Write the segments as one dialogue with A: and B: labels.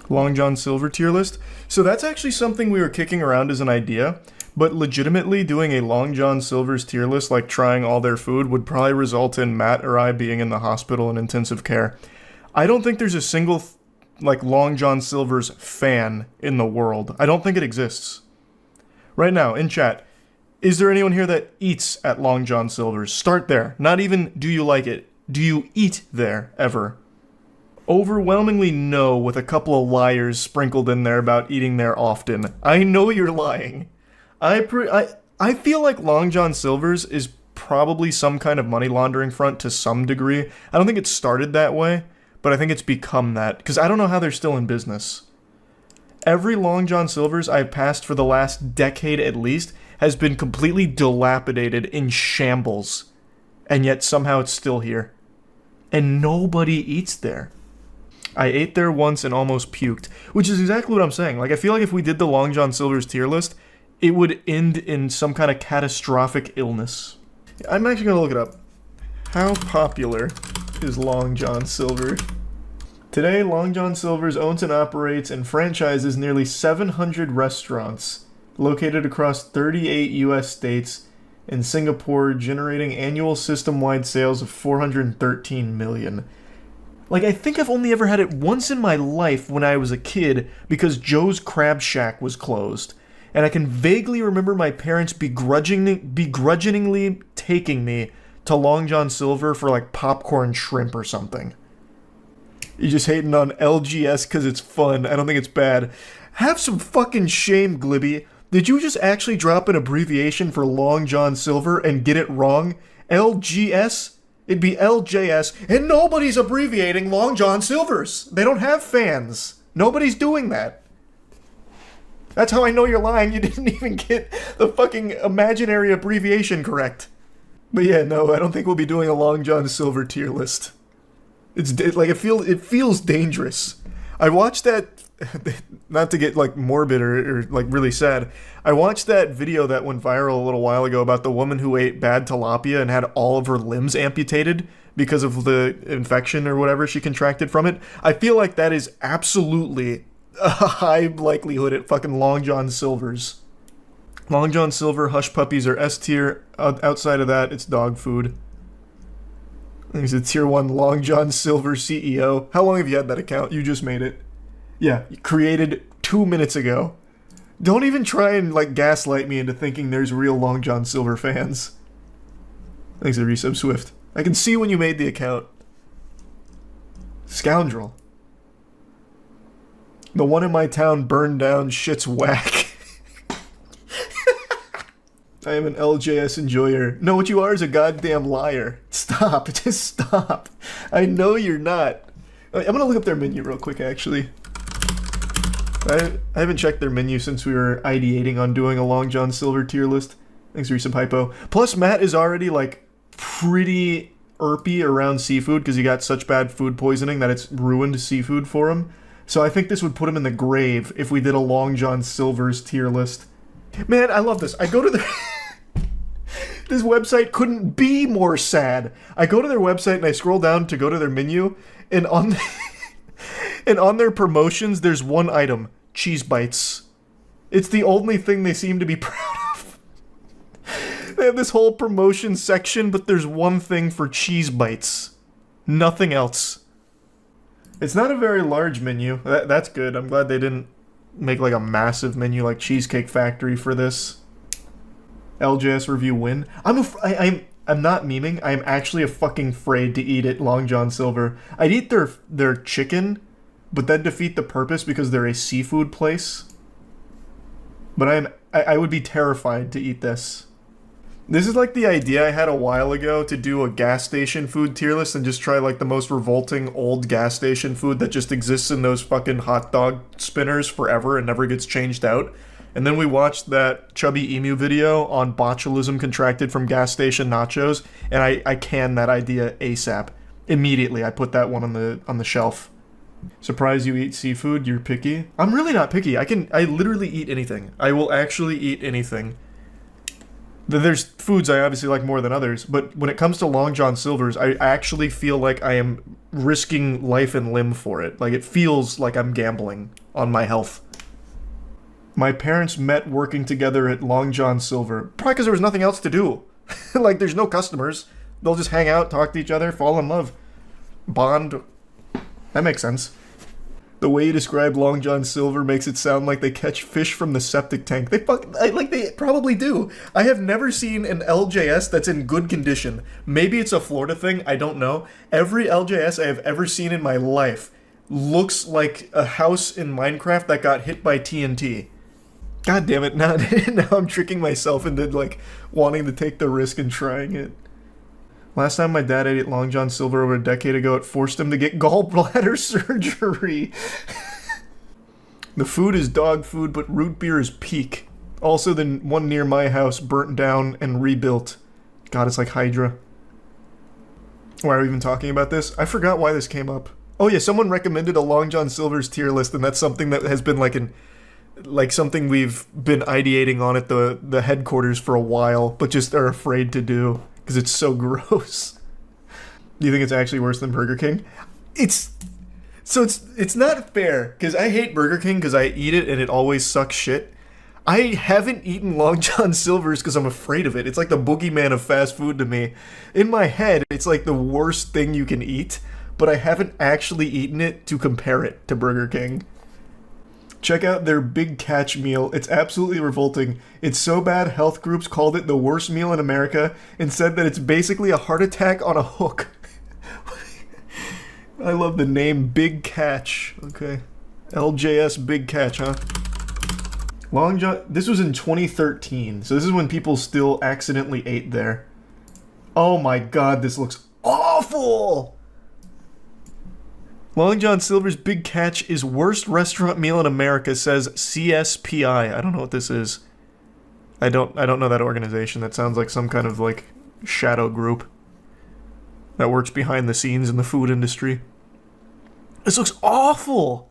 A: Long John Silver tier list. So that's actually something we were kicking around as an idea, but legitimately doing a Long John Silver's tier list, like trying all their food, would probably result in Matt or I being in the hospital in intensive care. I don't think there's a single, like, Long John Silver's fan in the world. I don't think it exists. Right now, in chat, is there anyone here that eats at Long John Silver's? Start there. Not even do you like it. Do you eat there, ever? Overwhelmingly no, with a couple of liars sprinkled in there about eating there often. I know you're lying. I feel like Long John Silver's is probably some kind of money laundering front to some degree. I don't think it started that way, but I think it's become that, because I don't know how they're still in business. Every Long John Silver's I've passed for the last decade at least has been completely dilapidated, in shambles, and yet somehow it's still here. And nobody eats there. I ate there once and almost puked, which is exactly what I'm saying. Like, I feel like if we did the Long John Silver's tier list, it would end in some kind of catastrophic illness. I'm actually going to look it up. How popular is Long John Silver? Today, Long John Silver's owns and operates and franchises nearly 700 restaurants located across 38 US states and Singapore, generating annual system-wide sales of $413 million. Like, I think I've only ever had it once in my life when I was a kid because Joe's Crab Shack was closed. And I can vaguely remember my parents begrudgingly taking me to Long John Silver for, like, popcorn shrimp or something. You're just hating on LGS because it's fun. I don't think it's bad. Have some fucking shame, Glibby. Did you just actually drop an abbreviation for Long John Silver and get it wrong? LGS? It'd be LJS, and nobody's abbreviating Long John Silver's. They don't have fans. Nobody's doing that. That's how I know you're lying. You didn't even get the fucking imaginary abbreviation correct. But yeah, no, I don't think we'll be doing a Long John Silver tier list. It feels dangerous. I watched that, not to get like morbid or like really sad. I watched that video that went viral a little while ago about the woman who ate bad tilapia and had all of her limbs amputated because of the infection or whatever she contracted from it. I feel like that is absolutely a high likelihood at fucking Long John Silver's. Long John Silver hush puppies are S tier. Outside of that, it's dog food. He's a tier 1 Long John Silver CEO. How long have you had that account? You just made it. Yeah, created 2 minutes ago. Don't even try and, like, gaslight me into thinking there's real Long John Silver fans. Thanks to Resub Swift. I can see when you made the account. Scoundrel. The one in my town burned down, shit's whack. I am an LJS enjoyer. No, what you are is a goddamn liar. Stop. Just stop. I know you're not. I'm gonna look up their menu real quick, actually. I haven't checked their menu since we were ideating on doing a Long John Silver tier list. Thanks, Resub Hypo. Plus, Matt is already, like, pretty irpy around seafood because he got such bad food poisoning that it's ruined seafood for him. So I think this would put him in the grave if we did a Long John Silver's tier list. Man, I love this. I go to their... This website couldn't be more sad. I go to their website and I scroll down to go to their menu, and on and on their promotions, there's one item: cheese bites. It's the only thing they seem to be proud of. They have this whole promotion section, but there's one thing for cheese bites. Nothing else. It's not a very large menu. That's good. I'm glad they didn't make like a massive menu like Cheesecake Factory for this. LJS review win. I'm not memeing. I'm actually fucking afraid to eat at Long John Silver. I'd eat their chicken, but that'd defeat the purpose because they're a seafood place. But I would be terrified to eat this. This is like the idea I had a while ago to do a gas station food tier list and just try like the most revolting old gas station food that just exists in those fucking hot dog spinners forever and never gets changed out. And then we watched that Chubby Emu video on botulism contracted from gas station nachos, and I canned that idea ASAP. Immediately, I put that one on the shelf. Surprised you eat seafood? You're picky? I'm really not picky. I literally eat anything. I will actually eat anything. There's foods I obviously like more than others, but when it comes to Long John Silver's, I actually feel like I am risking life and limb for it. Like, it feels like I'm gambling on my health. My parents met working together at Long John Silver, probably because there was nothing else to do. Like, there's no customers. They'll just hang out, talk to each other, fall in love, bond. That makes sense. The way you describe Long John Silver makes it sound like they catch fish from the septic tank. They probably do. I have never seen an LJS that's in good condition. Maybe it's a Florida thing, I don't know. Every LJS I have ever seen in my life looks like a house in Minecraft that got hit by TNT. God damn it, now I'm tricking myself into, like, wanting to take the risk and trying it. Last time my dad ate at Long John Silver over a decade ago, it forced him to get gallbladder surgery. The food is dog food, but root beer is peak. Also, the one near my house burnt down and rebuilt. God, it's like Hydra. Why are we even talking about this? I forgot why this came up. Oh yeah, someone recommended a Long John Silver's tier list, and that's something that has been like something we've been ideating on at the headquarters for a while, but just are afraid to do. Because it's so gross. Do you think it's actually worse than Burger King? It's not fair, because I hate Burger King because I eat it and it always sucks shit. I haven't eaten Long John Silver's because I'm afraid of it. It's like the boogeyman of fast food to me. In my head, it's like the worst thing you can eat, but I haven't actually eaten it to compare it to Burger King. Check out their Big Catch meal. It's absolutely revolting. It's so bad health groups called it the worst meal in America and said that it's basically a heart attack on a hook. I love the name Big Catch. Okay. LJS Big Catch, huh? Long John... This was in 2013, so this is when people still accidentally ate there. Oh my god, this looks awful! Long John Silver's Big Catch is worst restaurant meal in America, says CSPI. I don't know what this is. I don't know that organization. That sounds like some kind of, like, shadow group that works behind the scenes in the food industry. This looks awful!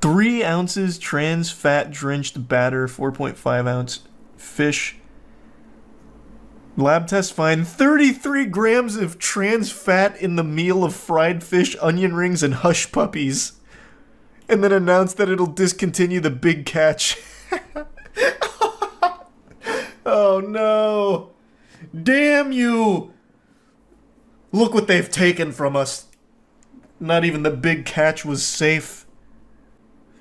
A: 3 ounces trans fat drenched batter, 4.5 ounce fish. Lab test find 33 grams of trans fat in the meal of fried fish, onion rings, and hush puppies. And then announced that it'll discontinue the Big Catch. Oh no. Damn you! Look what they've taken from us. Not even the Big Catch was safe.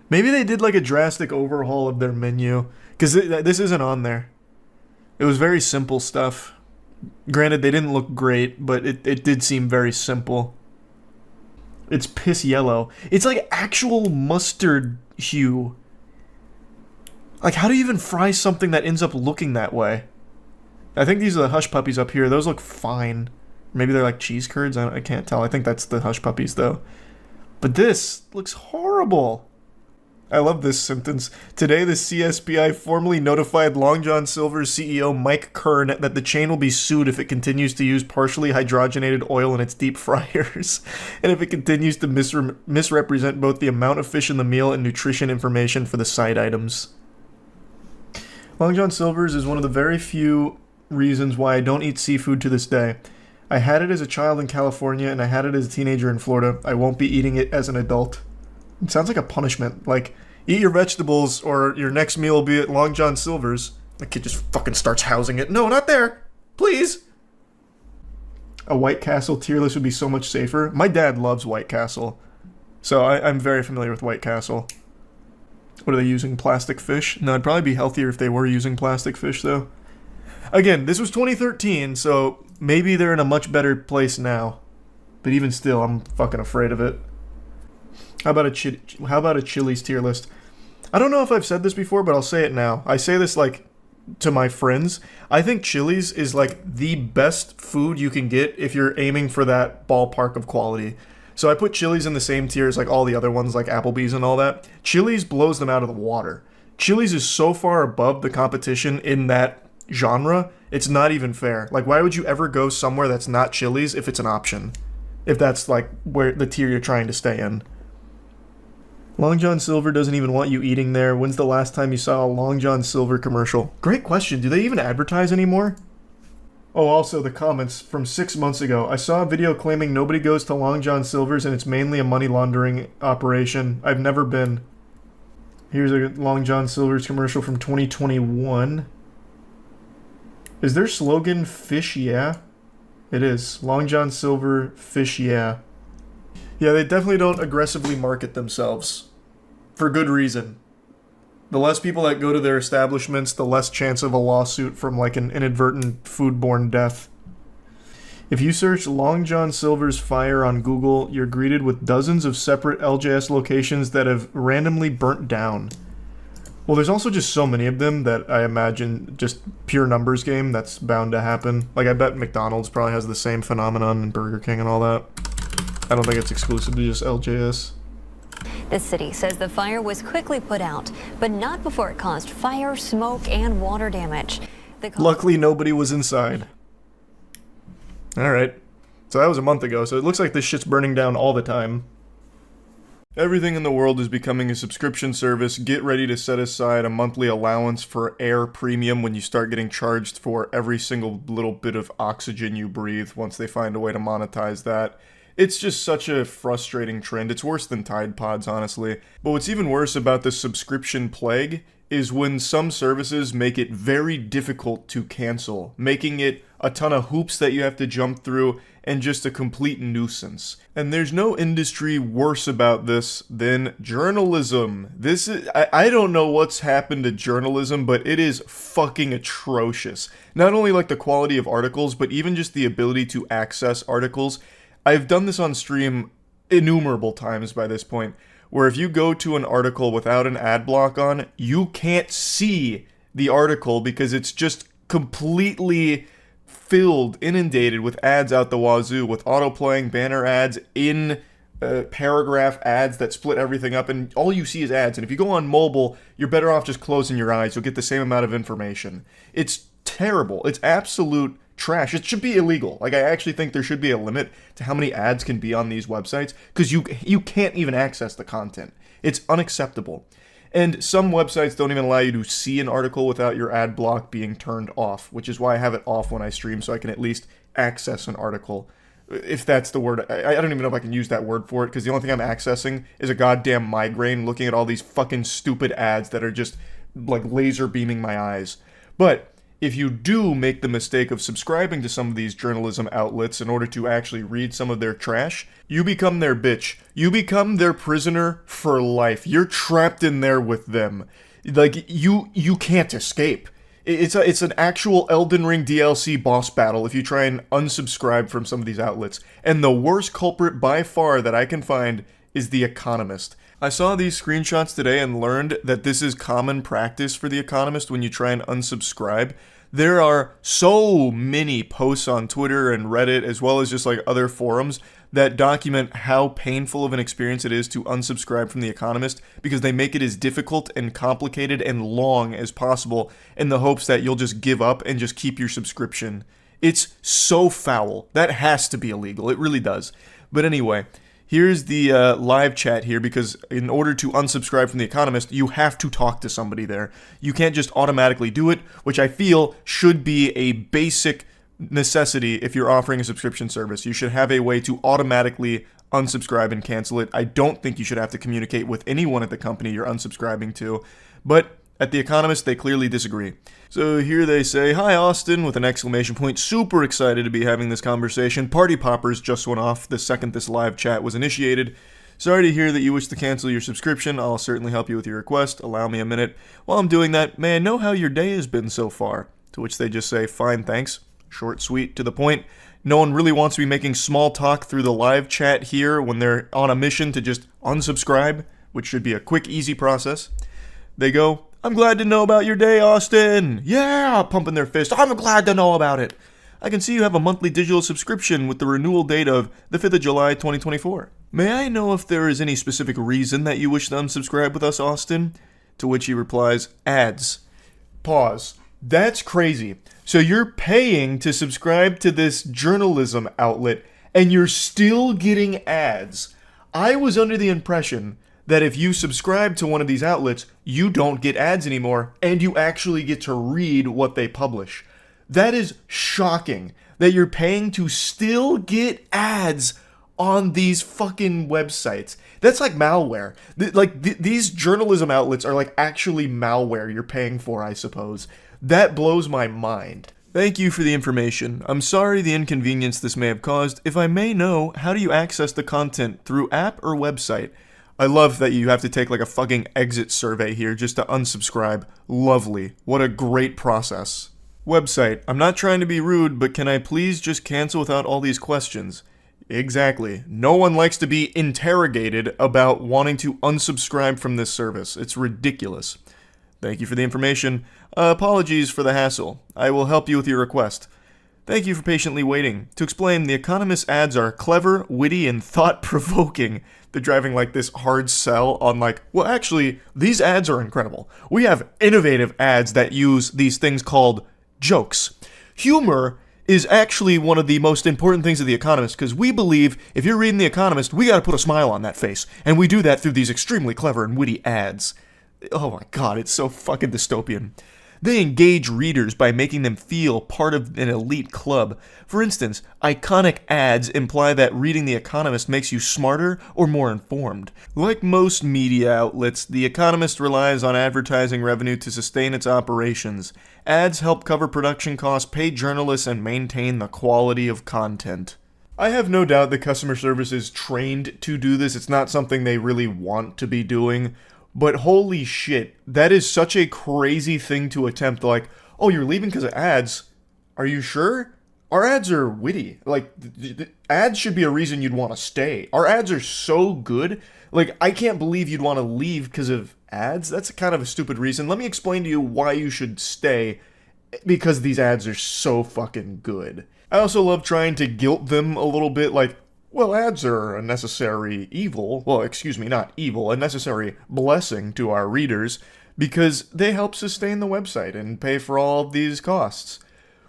A: Maybe they did like a drastic overhaul of their menu. Because this isn't on there. It was very simple stuff. Granted, they didn't look great, but it did seem very simple. It's piss yellow. It's like actual mustard hue. Like, how do you even fry something that ends up looking that way? I think these are the hush puppies up here. Those look fine. Maybe they're like cheese curds? I can't tell. I think that's the hush puppies, though. But this looks horrible. I love this sentence. Today, the CSPI formally notified Long John Silver's CEO Mike Kern that the chain will be sued if it continues to use partially hydrogenated oil in its deep fryers, and if it continues to misrepresent both the amount of fish in the meal and nutrition information for the side items. Long John Silver's is one of the very few reasons why I don't eat seafood to this day. I had it as a child in California, and I had it as a teenager in Florida. I won't be eating it as an adult. It sounds like a punishment. Like, eat your vegetables or your next meal will be at Long John Silver's. The kid just fucking starts housing it. No, not there! Please! A White Castle tier list would be so much safer. My dad loves White Castle. So I'm very familiar with White Castle. What are they using? Plastic fish? No, it'd probably be healthier if they were using plastic fish, though. Again, this was 2013, so maybe they're in a much better place now. But even still, I'm fucking afraid of it. How about a Chili's tier list? I don't know if I've said this before, but I'll say it now. I say this, like, to my friends. I think Chili's is, like, the best food you can get if you're aiming for that ballpark of quality. So I put Chili's in the same tier as, like, all the other ones, like Applebee's and all that. Chili's blows them out of the water. Chili's is so far above the competition in that genre, it's not even fair. Like, why would you ever go somewhere that's not Chili's if it's an option? If that's, like, where the tier you're trying to stay in. Long John Silver doesn't even want you eating there. When's the last time you saw a Long John Silver commercial? Great question. Do they even advertise anymore? Oh, also the comments from 6 months ago. I saw a video claiming nobody goes to Long John Silver's and it's mainly a money laundering operation. I've never been. Here's a Long John Silver's commercial from 2021. Is their slogan Fish Yeah? It is. Long John Silver, Fish Yeah. Yeah, they definitely don't aggressively market themselves. For good reason. The less people that go to their establishments, the less chance of a lawsuit from like an inadvertent foodborne death. If you search Long John Silver's fire on Google, you're greeted with dozens of separate LJS locations that have randomly burnt down. Well, there's also just so many of them that I imagine just pure numbers game, that's bound to happen. Like, I bet McDonald's probably has the same phenomenon and Burger King and all that. I don't think it's exclusive to just LJS.
B: The city says the fire was quickly put out, but not before it caused fire, smoke, and water damage.
A: Luckily, nobody was inside. Alright. So that was a month ago, so it looks like this shit's burning down all the time. Everything in the world is becoming a subscription service. Get ready to set aside a monthly allowance for air premium when you start getting charged for every single little bit of oxygen you breathe once they find a way to monetize that. It's just such a frustrating trend. It's worse than Tide Pods, honestly. But what's even worse about the subscription plague is when some services make it very difficult to cancel, making it a ton of hoops that you have to jump through and just a complete nuisance. And there's no industry worse about this than journalism. I don't know what's happened to journalism, but it is fucking atrocious. Not only like the quality of articles, but even just the ability to access articles. I've done this on stream innumerable times by this point, where if you go to an article without an ad block on, you can't see the article because it's just completely inundated with ads out the wazoo, with auto-playing banner ads in paragraph ads that split everything up, and all you see is ads. And if you go on mobile, you're better off just closing your eyes. You'll get the same amount of information. It's terrible. It's absolute trash. It should be illegal. Like, I actually think there should be a limit to how many ads can be on these websites, because you can't even access the content. It's unacceptable. And some websites don't even allow you to see an article without your ad block being turned off, which is why I have it off when I stream, so I can at least access an article. If that's the word. I don't even know if I can use that word for it, because the only thing I'm accessing is a goddamn migraine looking at all these fucking stupid ads that are just, like, laser beaming my eyes. But if you do make the mistake of subscribing to some of these journalism outlets in order to actually read some of their trash, you become their bitch. You become their prisoner for life. You're trapped in there with them. Like, you can't escape. It's an actual Elden Ring DLC boss battle if you try and unsubscribe from some of these outlets. And the worst culprit by far that I can find is The Economist. I saw these screenshots today and learned that this is common practice for The Economist when you try and unsubscribe. There are so many posts on Twitter and Reddit, as well as just like other forums, that document how painful of an experience it is to unsubscribe from The Economist, because they make it as difficult and complicated and long as possible in the hopes that you'll just give up and just keep your subscription. It's so foul. That has to be illegal. It really does. But anyway, here's the live chat here, because in order to unsubscribe from The Economist, you have to talk to somebody there. You can't just automatically do it, which I feel should be a basic necessity if you're offering a subscription service. You should have a way to automatically unsubscribe and cancel it. I don't think you should have to communicate with anyone at the company you're unsubscribing to, but at The Economist, they clearly disagree. So here they say, "Hi Austin," with an exclamation point. Super excited to be having this conversation. Party poppers just went off the second this live chat was initiated. Sorry to hear that you wish to cancel your subscription. I'll certainly help you with your request. Allow me a minute. While I'm doing that, may I know how your day has been so far? To which they just say, "Fine, thanks." Short, sweet, to the point. No one really wants to be making small talk through the live chat here when they're on a mission to just unsubscribe, which should be a quick, easy process. They go, "I'm glad to know about your day, Austin." Yeah, pumping their fist. "I'm glad to know about it. I can see you have a monthly digital subscription with the renewal date of the 5th of July, 2024. May I know if there is any specific reason that you wish to unsubscribe with us, Austin?" To which he replies, "Ads." Pause. That's crazy. So you're paying to subscribe to this journalism outlet, and you're still getting ads. I was under the impression that if you subscribe to one of these outlets, you don't get ads anymore, and you actually get to read what they publish. That is shocking that you're paying to still get ads on these fucking websites. That's like malware. These journalism outlets are like actually malware you're paying for, I suppose. That blows my mind. Thank you for the information. I'm sorry the inconvenience this may have caused. If I may know, how do you access the content? Through app or website? I love that you have to take like a fucking exit survey here just to unsubscribe. Lovely. What a great process. Website. I'm not trying to be rude, but can I please just cancel without all these questions? Exactly. No one likes to be interrogated about wanting to unsubscribe from this service. It's ridiculous. Thank you for the information. Apologies for the hassle. I will help you with your request. Thank you for patiently waiting. To explain, The Economist ads are clever, witty, and thought-provoking. They're driving like this hard sell on like, well, actually, these ads are incredible. We have innovative ads that use these things called jokes. Humor is actually one of the most important things of The Economist, because we believe if you're reading The Economist, we gotta put a smile on that face. And we do that through these extremely clever and witty ads. Oh my god, it's so fucking dystopian. They engage readers by making them feel part of an elite club. For instance, iconic ads imply that reading The Economist makes you smarter or more informed. Like most media outlets, The Economist relies on advertising revenue to sustain its operations. Ads help cover production costs, pay journalists, and maintain the quality of content. I have no doubt that customer service is trained to do this. It's not something they really want to be doing. But holy shit, that is such a crazy thing to attempt. Like, oh, you're leaving because of ads? Are you sure? Our ads are witty. Like, ads should be a reason you'd want to stay. Our ads are so good. Like, I can't believe you'd want to leave because of ads. That's kind of a stupid reason. Let me explain to you why you should stay. Because these ads are so fucking good. I also love trying to guilt them a little bit, like, well, ads are a necessary evil. Well, excuse me, not evil, a necessary blessing to our readers because they help sustain the website and pay for all of these costs.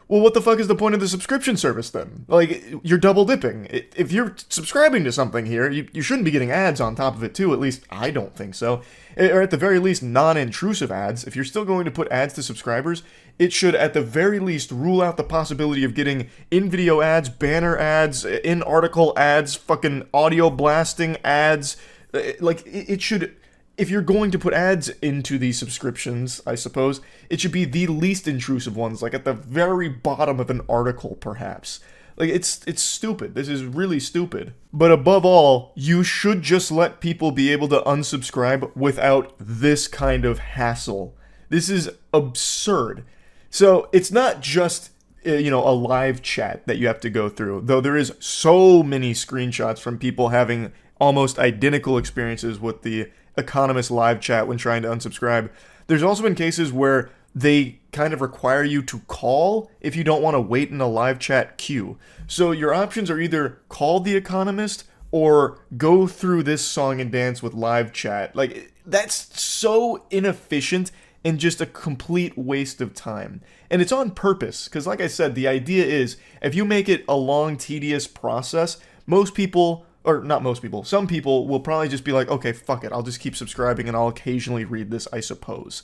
A: Well, what the fuck is the point of the subscription service then? Like, you're double dipping. If you're subscribing to something here, you shouldn't be getting ads on top of it too. At least I don't think so. Or at the very least, non-intrusive ads. If you're still going to put ads to subscribers, it should at the very least rule out the possibility of getting in-video ads, banner ads, in-article ads, fucking audio blasting ads. Like, it should... If you're going to put ads into these subscriptions, I suppose, it should be the least intrusive ones, like at the very bottom of an article, perhaps. Like, it's stupid. This is really stupid. But above all, you should just let people be able to unsubscribe without this kind of hassle. This is absurd. So, it's not just, a live chat that you have to go through, though there is so many screenshots from people having almost identical experiences with the Economist live chat when trying to unsubscribe. There's also been cases where they kind of require you to call if you don't want to wait in a live chat queue. So your options are either call the Economist or go through this song and dance with live chat. Like, that's so inefficient and just a complete waste of time. And it's on purpose, because like I said, the idea is if you make it a long, tedious process, most people... Or not most people, some people will probably just be like, okay, fuck it, I'll just keep subscribing and I'll occasionally read this, I suppose.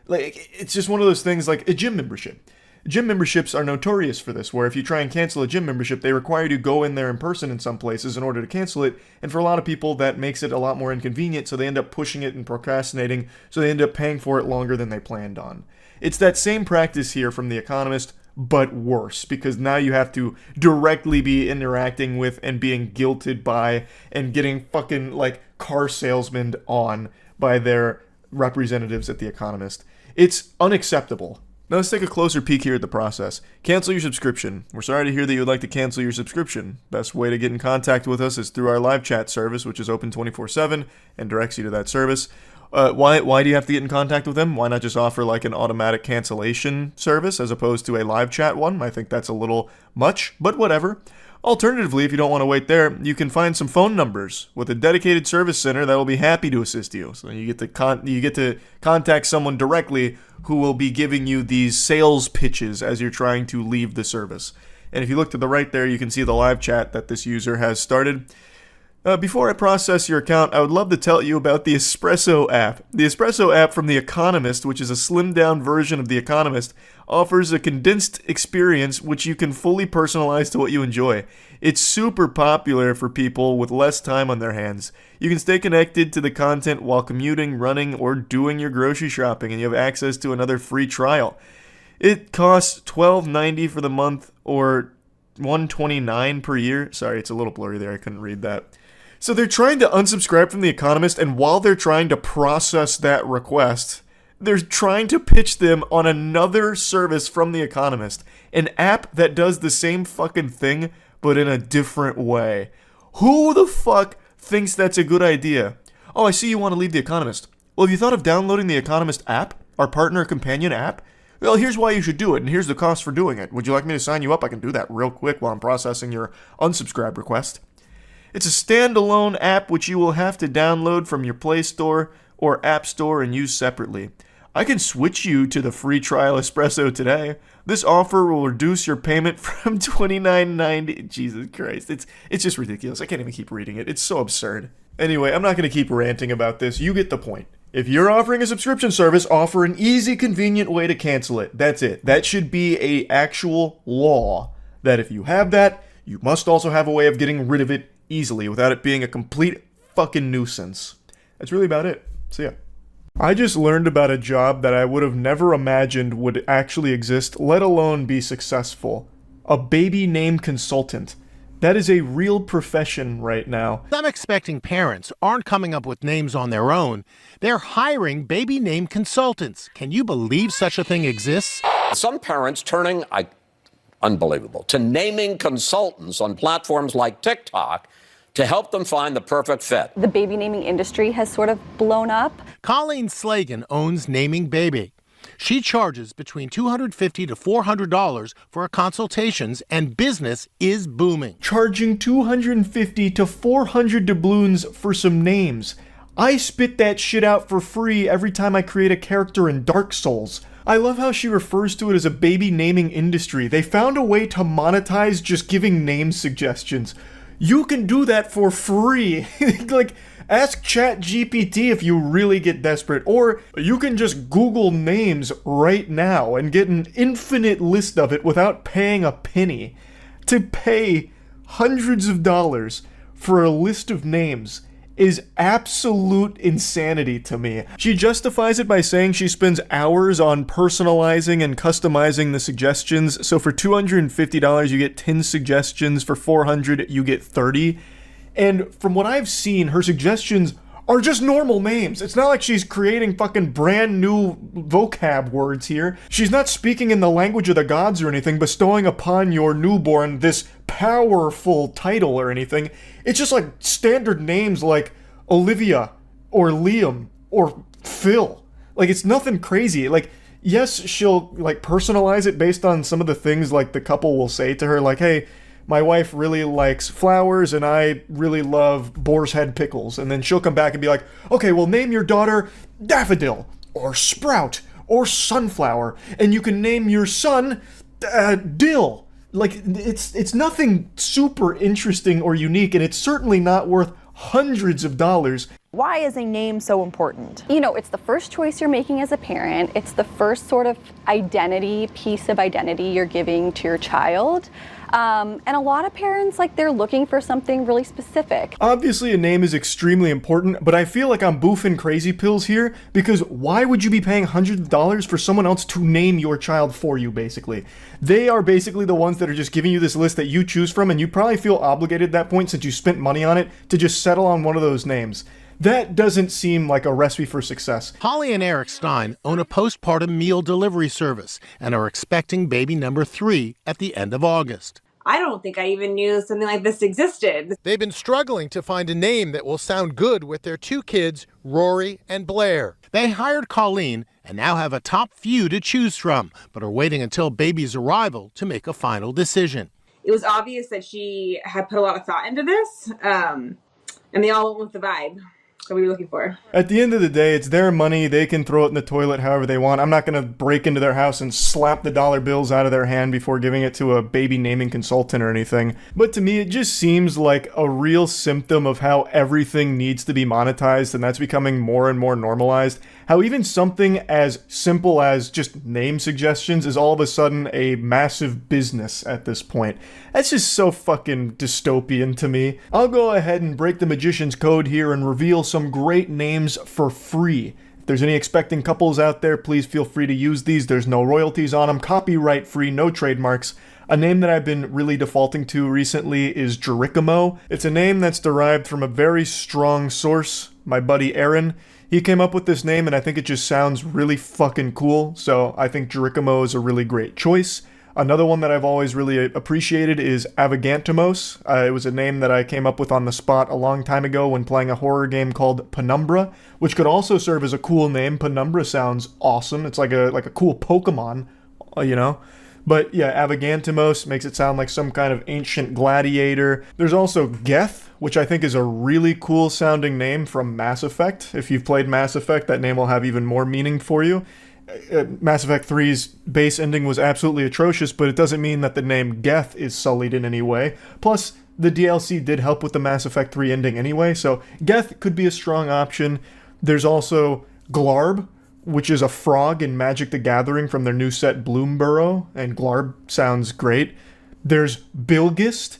A: Like, it's just one of those things like a gym membership. Gym memberships are notorious for this, where if you try and cancel a gym membership, they require you to go in there in person in some places in order to cancel it, and for a lot of people, that makes it a lot more inconvenient, so they end up pushing it and procrastinating, so they end up paying for it longer than they planned on. It's that same practice here from The Economist, but worse, because now you have to directly be interacting with and being guilted by and getting fucking, like, car salesmen on by their representatives at The Economist. It's unacceptable. Now let's take a closer peek here at the process. Cancel your subscription. We're sorry to hear that you would like to cancel your subscription. Best way to get in contact with us is through our live chat service, which is open 24/7 and directs you to that service. Why do you have to get in contact with them? Why not just offer like an automatic cancellation service as opposed to a live chat one? I think that's a little much, but whatever. Alternatively, if you don't want to wait there, you can find some phone numbers with a dedicated service center that will be happy to assist you. So you get to contact someone directly who will be giving you these sales pitches as you're trying to leave the service. And if you look to the right there, you can see the live chat that this user has started. Before I process your account, I would love to tell you about the Espresso app. The Espresso app from The Economist, which is a slimmed-down version of The Economist, offers a condensed experience which you can fully personalize to what you enjoy. It's super popular for people with less time on their hands. You can stay connected to the content while commuting, running, or doing your grocery shopping, and you have access to another free trial. It costs $12.90 for the month, or $129 per year. Sorry, it's a little blurry there, I couldn't read that. So they're trying to unsubscribe from The Economist, and while they're trying to process that request, they're trying to pitch them on another service from The Economist, an app that does the same fucking thing, but in a different way. Who the fuck thinks that's a good idea? Oh, I see you want to leave The Economist. Well, have you thought of downloading The Economist app, our partner companion app? Well, here's why you should do it, and here's the cost for doing it. Would you like me to sign you up? I can do that real quick while I'm processing your unsubscribe request. It's a standalone app which you will have to download from your Play Store or App Store and use separately. I can switch you to the free trial Espresso today. This offer will reduce your payment from $29.90. Jesus Christ, it's just ridiculous. I can't even keep reading it. It's so absurd. Anyway, I'm not going to keep ranting about this. You get the point. If you're offering a subscription service, offer an easy, convenient way to cancel it. That's it. That should be an actual law. That if you have that, you must also have a way of getting rid of it easily without it being a complete fucking nuisance. That's really about it. So yeah. I just learned about a job that I would have never imagined would actually exist, let alone be successful. A baby name consultant. That is a real profession right now.
C: Some expecting parents aren't coming up with names on their own. They're hiring baby name consultants. Can you believe such a thing exists?
D: Some parents turning, unbelievable, to naming consultants on platforms like TikTok to help them find the perfect fit.
E: The baby naming industry has sort of blown up.
C: Colleen Slagan owns Naming Baby. She charges between $250 to $400 for her consultations, and business is booming.
A: Charging $250 to $400 doubloons for some names. I spit that shit out for free every time I create a character in Dark Souls. I love how she refers to it as a baby naming industry. They found a way to monetize just giving name suggestions. You can do that for free. Like, ask ChatGPT if you really get desperate, or you can just Google names right now and get an infinite list of it without paying a penny. To pay hundreds of dollars for a list of names is absolute insanity to me. She justifies it by saying she spends hours on personalizing and customizing the suggestions. So for $250 you get 10 suggestions, for $400 you get 30. And from what I've seen, her suggestions are just normal names. It's not like she's creating fucking brand new vocab words here. She's not speaking in the language of the gods or anything, bestowing upon your newborn this powerful title or anything. It's just like standard names like Olivia or Liam or Phil. Like, it's nothing crazy. Like, yes, she'll like personalize it based on some of the things like the couple will say to her, like, hey, my wife really likes flowers and I really love boar's head pickles. And then she'll come back and be like, okay, well, name your daughter Daffodil or Sprout or Sunflower. And you can name your son Dill. Like, it's nothing super interesting or unique, and it's certainly not worth hundreds of dollars.
F: Why is a name so important?
E: You know, it's the first choice you're making as a parent. It's the first sort of piece of identity you're giving to your child. And a lot of parents, like, they're looking for something really specific.
A: Obviously, a name is extremely important, but I feel like I'm boofing crazy pills here, because why would you be paying hundreds of dollars for someone else to name your child for you, basically? They are basically the ones that are just giving you this list that you choose from, and you probably feel obligated at that point, since you spent money on it, to just settle on one of those names. That doesn't seem like a recipe for success.
C: Holly and Eric Stein own a postpartum meal delivery service and are expecting baby number 3 at the end of August.
G: I don't think I even knew something like this existed.
C: They've been struggling to find a name that will sound good with their 2 kids, Rory and Blair. They hired Colleen and now have a top few to choose from, but are waiting until baby's arrival to make a final decision.
G: It was obvious that she had put a lot of thought into this, and they all went with the vibe. are we looking for?
A: At the end of the day, it's their money. They can throw it in the toilet however they want. I'm not going to break into their house and slap the dollar bills out of their hand before giving it to a baby naming consultant or anything. But to me, it just seems like a real symptom of how everything needs to be monetized, and that's becoming more and more normalized. How even something as simple as just name suggestions is all of a sudden a massive business at this point. That's just so fucking dystopian to me. I'll go ahead and break the magician's code here and reveal some great names for free. If there's any expecting couples out there, please feel free to use these. There's no royalties on them, copyright free, no trademarks. A name that I've been really defaulting to recently is Jerichomo. It's a name that's derived from a very strong source, my buddy Aaron. He came up with this name and I think it just sounds really fucking cool, so I think Jerichomo is a really great choice. Another one that I've always really appreciated is Avagantimos. It was a name that I came up with on the spot a long time ago when playing a horror game called Penumbra, which could also serve as a cool name. Penumbra sounds awesome. It's like a cool Pokemon, you know? But yeah, Avagantimos makes it sound like some kind of ancient gladiator. There's also Geth, which I think is a really cool sounding name from Mass Effect. If you've played Mass Effect, that name will have even more meaning for you. Mass Effect 3's base ending was absolutely atrocious, but it doesn't mean that the name Geth is sullied in any way. Plus, the DLC did help with the Mass Effect 3 ending anyway, so Geth could be a strong option. There's also Glarb, which is a frog in Magic the Gathering from their new set Bloomburrow, and Glarb sounds great. There's Bilgist,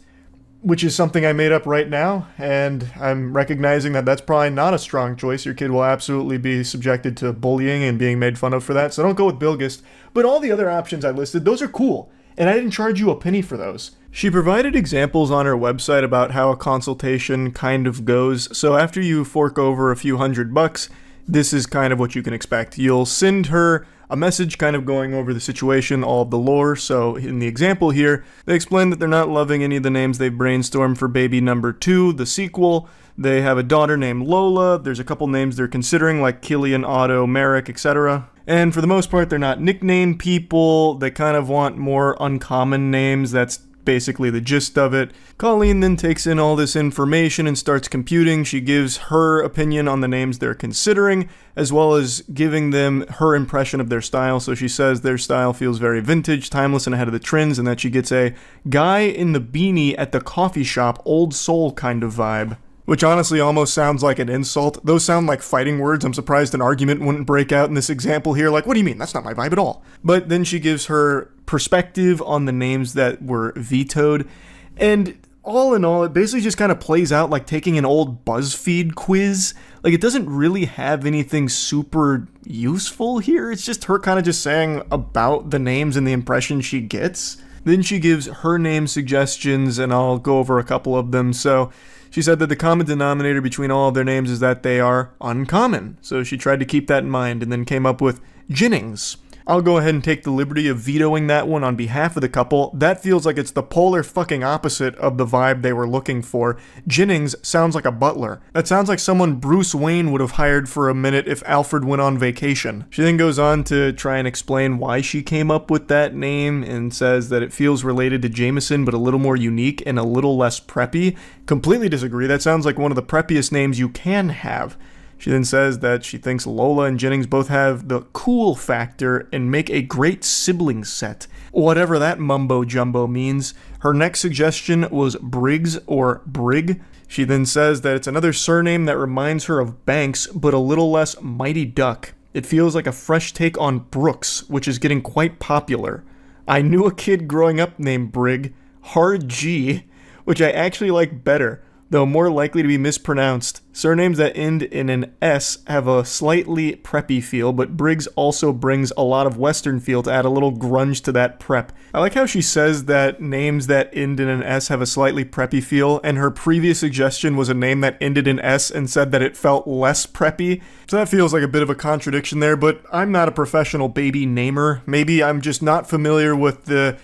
A: which is something I made up right now, and I'm recognizing that that's probably not a strong choice. Your kid will absolutely be subjected to bullying and being made fun of for that, so don't go with Bilgist. But all the other options I listed, those are cool, and I didn't charge you a penny for those. She provided examples on her website about how a consultation kind of goes, so after you fork over a few $100, this is kind of what you can expect. You'll send her a message kind of going over the situation, all of the lore. So in the example here, they explain that they're not loving any of the names they've brainstormed for baby number 2, the sequel. They have a daughter named Lola. There's a couple names they're considering, like Killian, Otto, Merrick, etc. And for the most part, they're not nickname people. They kind of want more uncommon names. That's basically the gist of it. Colleen then takes in all this information and starts computing. She gives her opinion on the names they're considering, as well as giving them her impression of their style. So she says their style feels very vintage, timeless, and ahead of the trends, and that she gets a guy in the beanie at the coffee shop, old soul kind of vibe. Which honestly almost sounds like an insult. Those sound like fighting words. I'm surprised an argument wouldn't break out in this example here. Like, what do you mean? That's not my vibe at all. But then she gives her perspective on the names that were vetoed. And all in all, it basically just kind of plays out like taking an old BuzzFeed quiz. Like, it doesn't really have anything super useful here. It's just her kind of just saying about the names and the impression she gets. Then she gives her name suggestions, and I'll go over a couple of them. So she said that the common denominator between all of their names is that they are uncommon. So she tried to keep that in mind and then came up with Jennings. I'll go ahead and take the liberty of vetoing that one on behalf of the couple. That feels like it's the polar fucking opposite of the vibe they were looking for. Jennings sounds like a butler. That sounds like someone Bruce Wayne would have hired for a minute if Alfred went on vacation. She then goes on to try and explain why she came up with that name and says that it feels related to Jameson but a little more unique and a little less preppy. Completely disagree. That sounds like one of the preppiest names you can have. She then says that she thinks Lola and Jennings both have the cool factor and make a great sibling set. Whatever that mumbo-jumbo means. Her next suggestion was Briggs or Brig. She then says that it's another surname that reminds her of Banks, but a little less Mighty Duck. It feels like a fresh take on Brooks, which is getting quite popular. I knew a kid growing up named Brig, Hard G, which I actually like better, though more likely to be mispronounced. Surnames that end in an S have a slightly preppy feel, but Briggs also brings a lot of Western feel to add a little grunge to that prep. I like how she says that names that end in an S have a slightly preppy feel, and her previous suggestion was a name that ended in S and said that it felt less preppy. So that feels like a bit of a contradiction there, but I'm not a professional baby namer. Maybe I'm just not familiar with the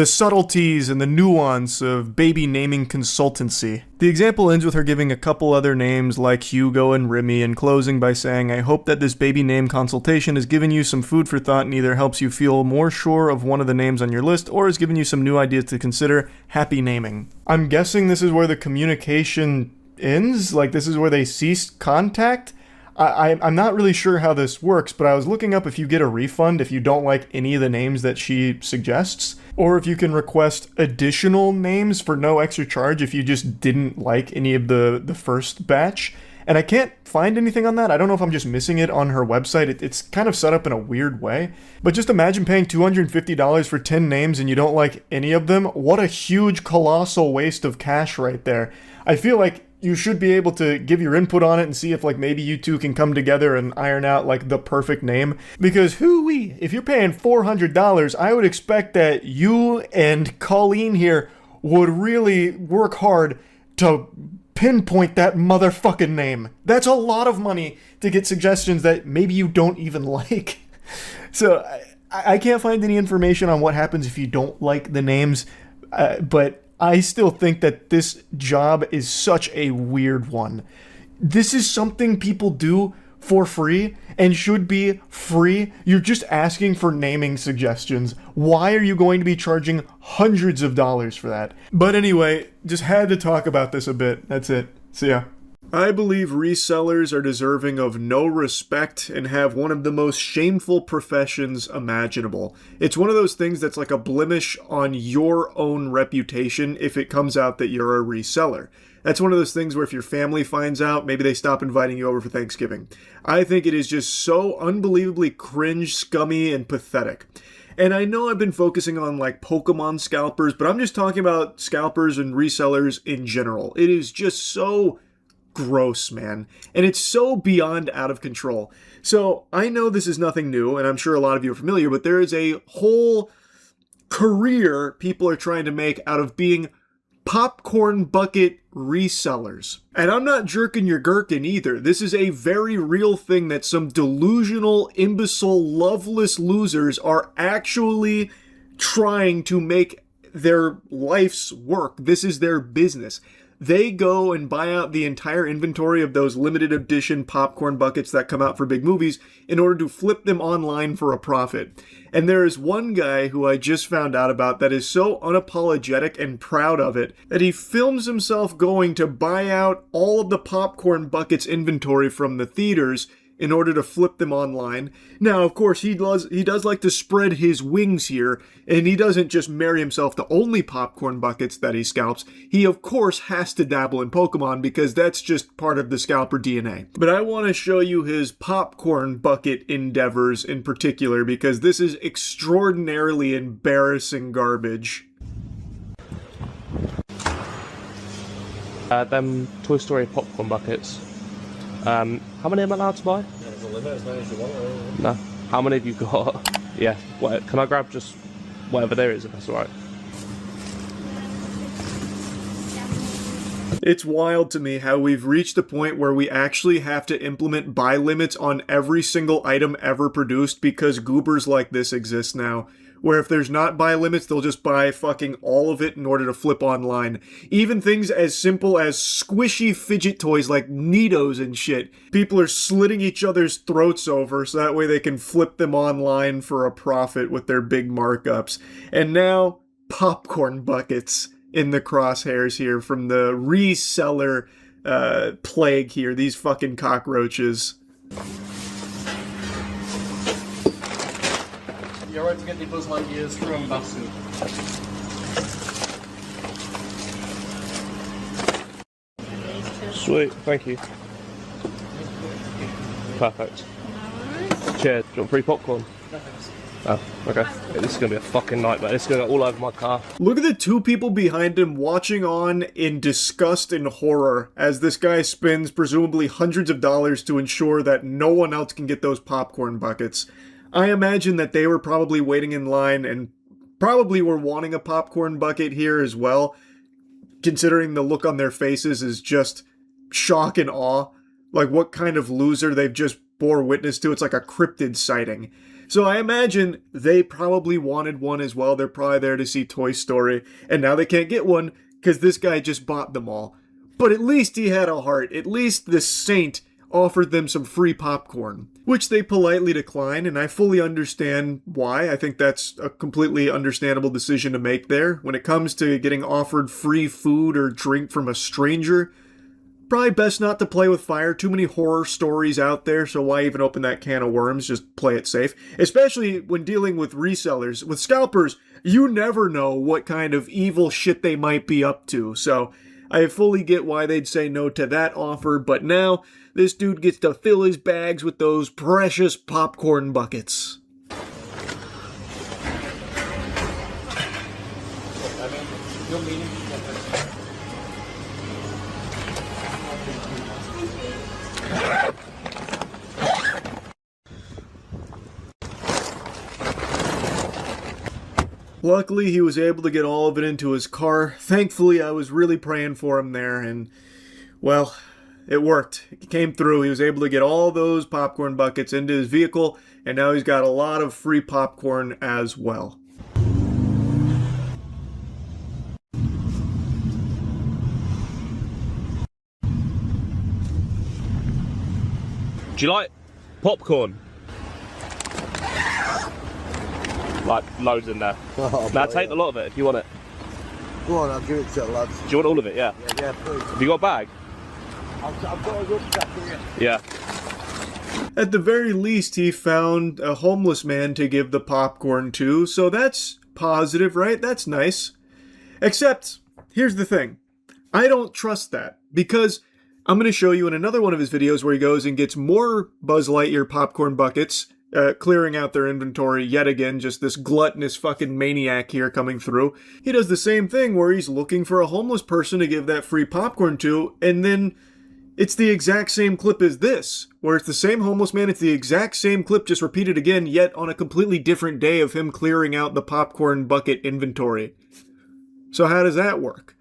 A: subtleties and the nuance of baby naming consultancy. The example ends with her giving a couple other names like Hugo and Remy and closing by saying, I hope that this baby name consultation has given you some food for thought and either helps you feel more sure of one of the names on your list or has given you some new ideas to consider. Happy naming. I'm guessing this is where the communication ends, like this is where they ceased contact. I'm not really sure how this works, but I was looking up if you get a refund if you don't like any of the names that she suggests, or if you can request additional names for no extra charge if you just didn't like any of the first batch. And I can't find anything on that. I don't know if I'm just missing it on her website. It's kind of set up in a weird way. But just imagine paying $250 for 10 names and you don't like any of them. What a huge, colossal waste of cash right there. I feel like you should be able to give your input on it and see if like maybe you two can come together and iron out like the perfect name. Because hoo-wee, if you're paying $400, I would expect that you and Colleen here would really work hard to pinpoint that motherfucking name. That's a lot of money to get suggestions that maybe you don't even like. So I can't find any information on what happens if you don't like the names, but I still think that this job is such a weird one. This is something people do for free and should be free. You're just asking for naming suggestions. Why are you going to be charging hundreds of dollars for that? But anyway, just had to talk about this a bit. That's it. See ya. I believe resellers are deserving of no respect and have one of the most shameful professions imaginable. It's one of those things that's like a blemish on your own reputation if it comes out that you're a reseller. That's one of those things where if your family finds out, maybe they stop inviting you over for Thanksgiving. I think it is just so unbelievably cringe, scummy, and pathetic. And I know I've been focusing on like Pokemon scalpers, but I'm just talking about scalpers and resellers in general. It is just so gross, man. And it's so beyond out of control. So I know this is nothing new, and I'm sure a lot of you are familiar, but there is a whole career people are trying to make out of being popcorn bucket resellers. And I'm not jerking your gherkin either. This is a very real thing that some delusional, imbecile, loveless losers are actually trying to make their life's work. This is their business. They go and buy out the entire inventory of those limited edition popcorn buckets that come out for big movies in order to flip them online for a profit. And there is one guy who I just found out about that is so unapologetic and proud of it that he films himself going to buy out all of the popcorn buckets inventory from the theaters in order to flip them online. Now, of course, he does like to spread his wings here, and he doesn't just marry himself to only popcorn buckets that he scalps. He, of course, has to dabble in Pokemon because that's just part of the scalper DNA. But I want to show you his popcorn bucket endeavors in particular because this is extraordinarily embarrassing garbage.
H: Them Toy Story popcorn buckets. How many am I allowed to buy?
I: Yeah, there's a limit, as many as you want.
H: No. How many have you got? Yeah. What, can I grab just whatever there is, if that's alright?
A: It's wild to me how we've reached a point where we actually have to implement buy limits on every single item ever produced because goobers like this exist now. Where if there's not buy limits, they'll just buy fucking all of it in order to flip online. Even things as simple as squishy fidget toys like Neatos and shit. People are slitting each other's throats over so that way they can flip them online for a profit with their big markups. And now, popcorn buckets in the crosshairs here from the reseller plague here. These fucking cockroaches.
I: You're right to get the Buzz Lightyears from Bastion.
H: Sweet, thank you. Perfect. Cheers. Do you want free popcorn? Oh, okay. Yeah, this is gonna be a fucking nightmare. This is gonna go all over my car.
A: Look at the two people behind him watching on in disgust and horror as this guy spends presumably hundreds of dollars to ensure that no one else can get those popcorn buckets. I imagine that they were probably waiting in line and probably were wanting a popcorn bucket here as well, considering the look on their faces is just shock and awe. Like what kind of loser they've just bore witness to. It's like a cryptid sighting. So I imagine they probably wanted one as well. They're probably there to see Toy Story, and now they can't get one because this guy just bought them all. But at least he had a heart. At least this saint offered them some free popcorn, which they politely decline, and I fully understand why. I think that's a completely understandable decision to make there. When it comes to getting offered free food or drink from a stranger, probably best not to play with fire. Too many horror stories out there, so why even open that can of worms? Just play it safe. Especially when dealing with resellers. With scalpers, you never know what kind of evil shit they might be up to, so I fully get why they'd say no to that offer, but now this dude gets to fill his bags with those precious popcorn buckets. Luckily, he was able to get all of it into his car. Thankfully, I was really praying for him there, and, well, it worked. It came through. He was able to get all those popcorn buckets into his vehicle, and now he's got a lot of free popcorn as well.
H: Do you like popcorn? Like, loads in there.
J: Oh,
H: now, take a lot of it if you want it.
J: Go on, I'll give it to the lads.
H: Do you want all of it? Yeah.
J: Yeah, please.
H: Have you got a bag?
J: I've got a rucksack here.
H: Yeah.
A: At the very least, he found a homeless man to give the popcorn to, so that's positive, right? That's nice. Except, here's the thing. I don't trust that, because I'm going to show you in another one of his videos where he goes and gets more Buzz Lightyear popcorn buckets, clearing out their inventory yet again, just this gluttonous fucking maniac here coming through. He does the same thing where he's looking for a homeless person to give that free popcorn to, and then it's the exact same clip as this, where it's the same homeless man, it's the exact same clip just repeated again, yet on a completely different day of him clearing out the popcorn bucket inventory. So how does that work?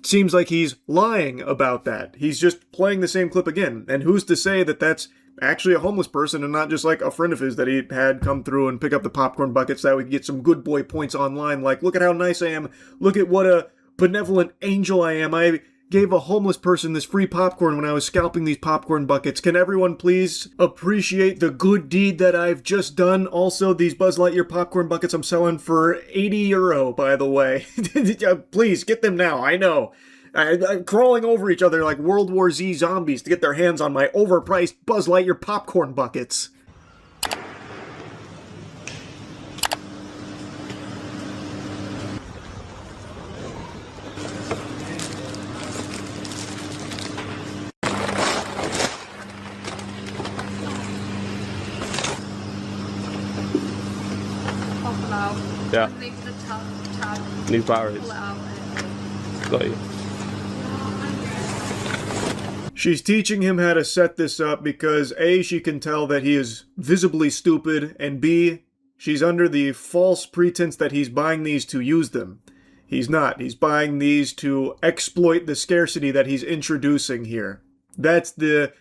A: Seems like he's lying about that. He's just playing the same clip again, and who's to say that that's actually a homeless person and not just like a friend of his that he had come through and pick up the popcorn buckets so that we could get some good boy points online, like, look at how nice I am, look at what a benevolent angel I am, I gave a homeless person this free popcorn when I was scalping these popcorn buckets. Can everyone please appreciate the good deed that I've just done? Also, these Buzz Lightyear popcorn buckets I'm selling for €80, by the way. Please, get them now, I know. I'm crawling over each other like World War Z zombies to get their hands on my overpriced Buzz Lightyear popcorn buckets.
H: Yeah. New batteries. Got you.
A: She's teaching him how to set this up because A, she can tell that he is visibly stupid, and B, she's under the false pretense that he's buying these to use them. He's not. He's buying these to exploit the scarcity that he's introducing here. That's the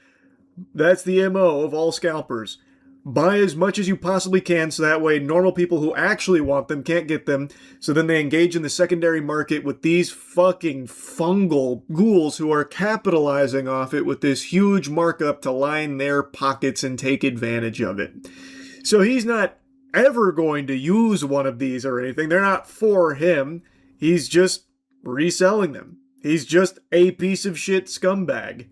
A: MO of all scalpers. Buy as much as you possibly can so that way normal people who actually want them can't get them, so then they engage in the secondary market with these fucking fungal ghouls who are capitalizing off it with this huge markup to line their pockets and take advantage of it. So he's not ever going to use one of these or anything. They're not for him. He's just reselling them. He's just a piece of shit scumbag.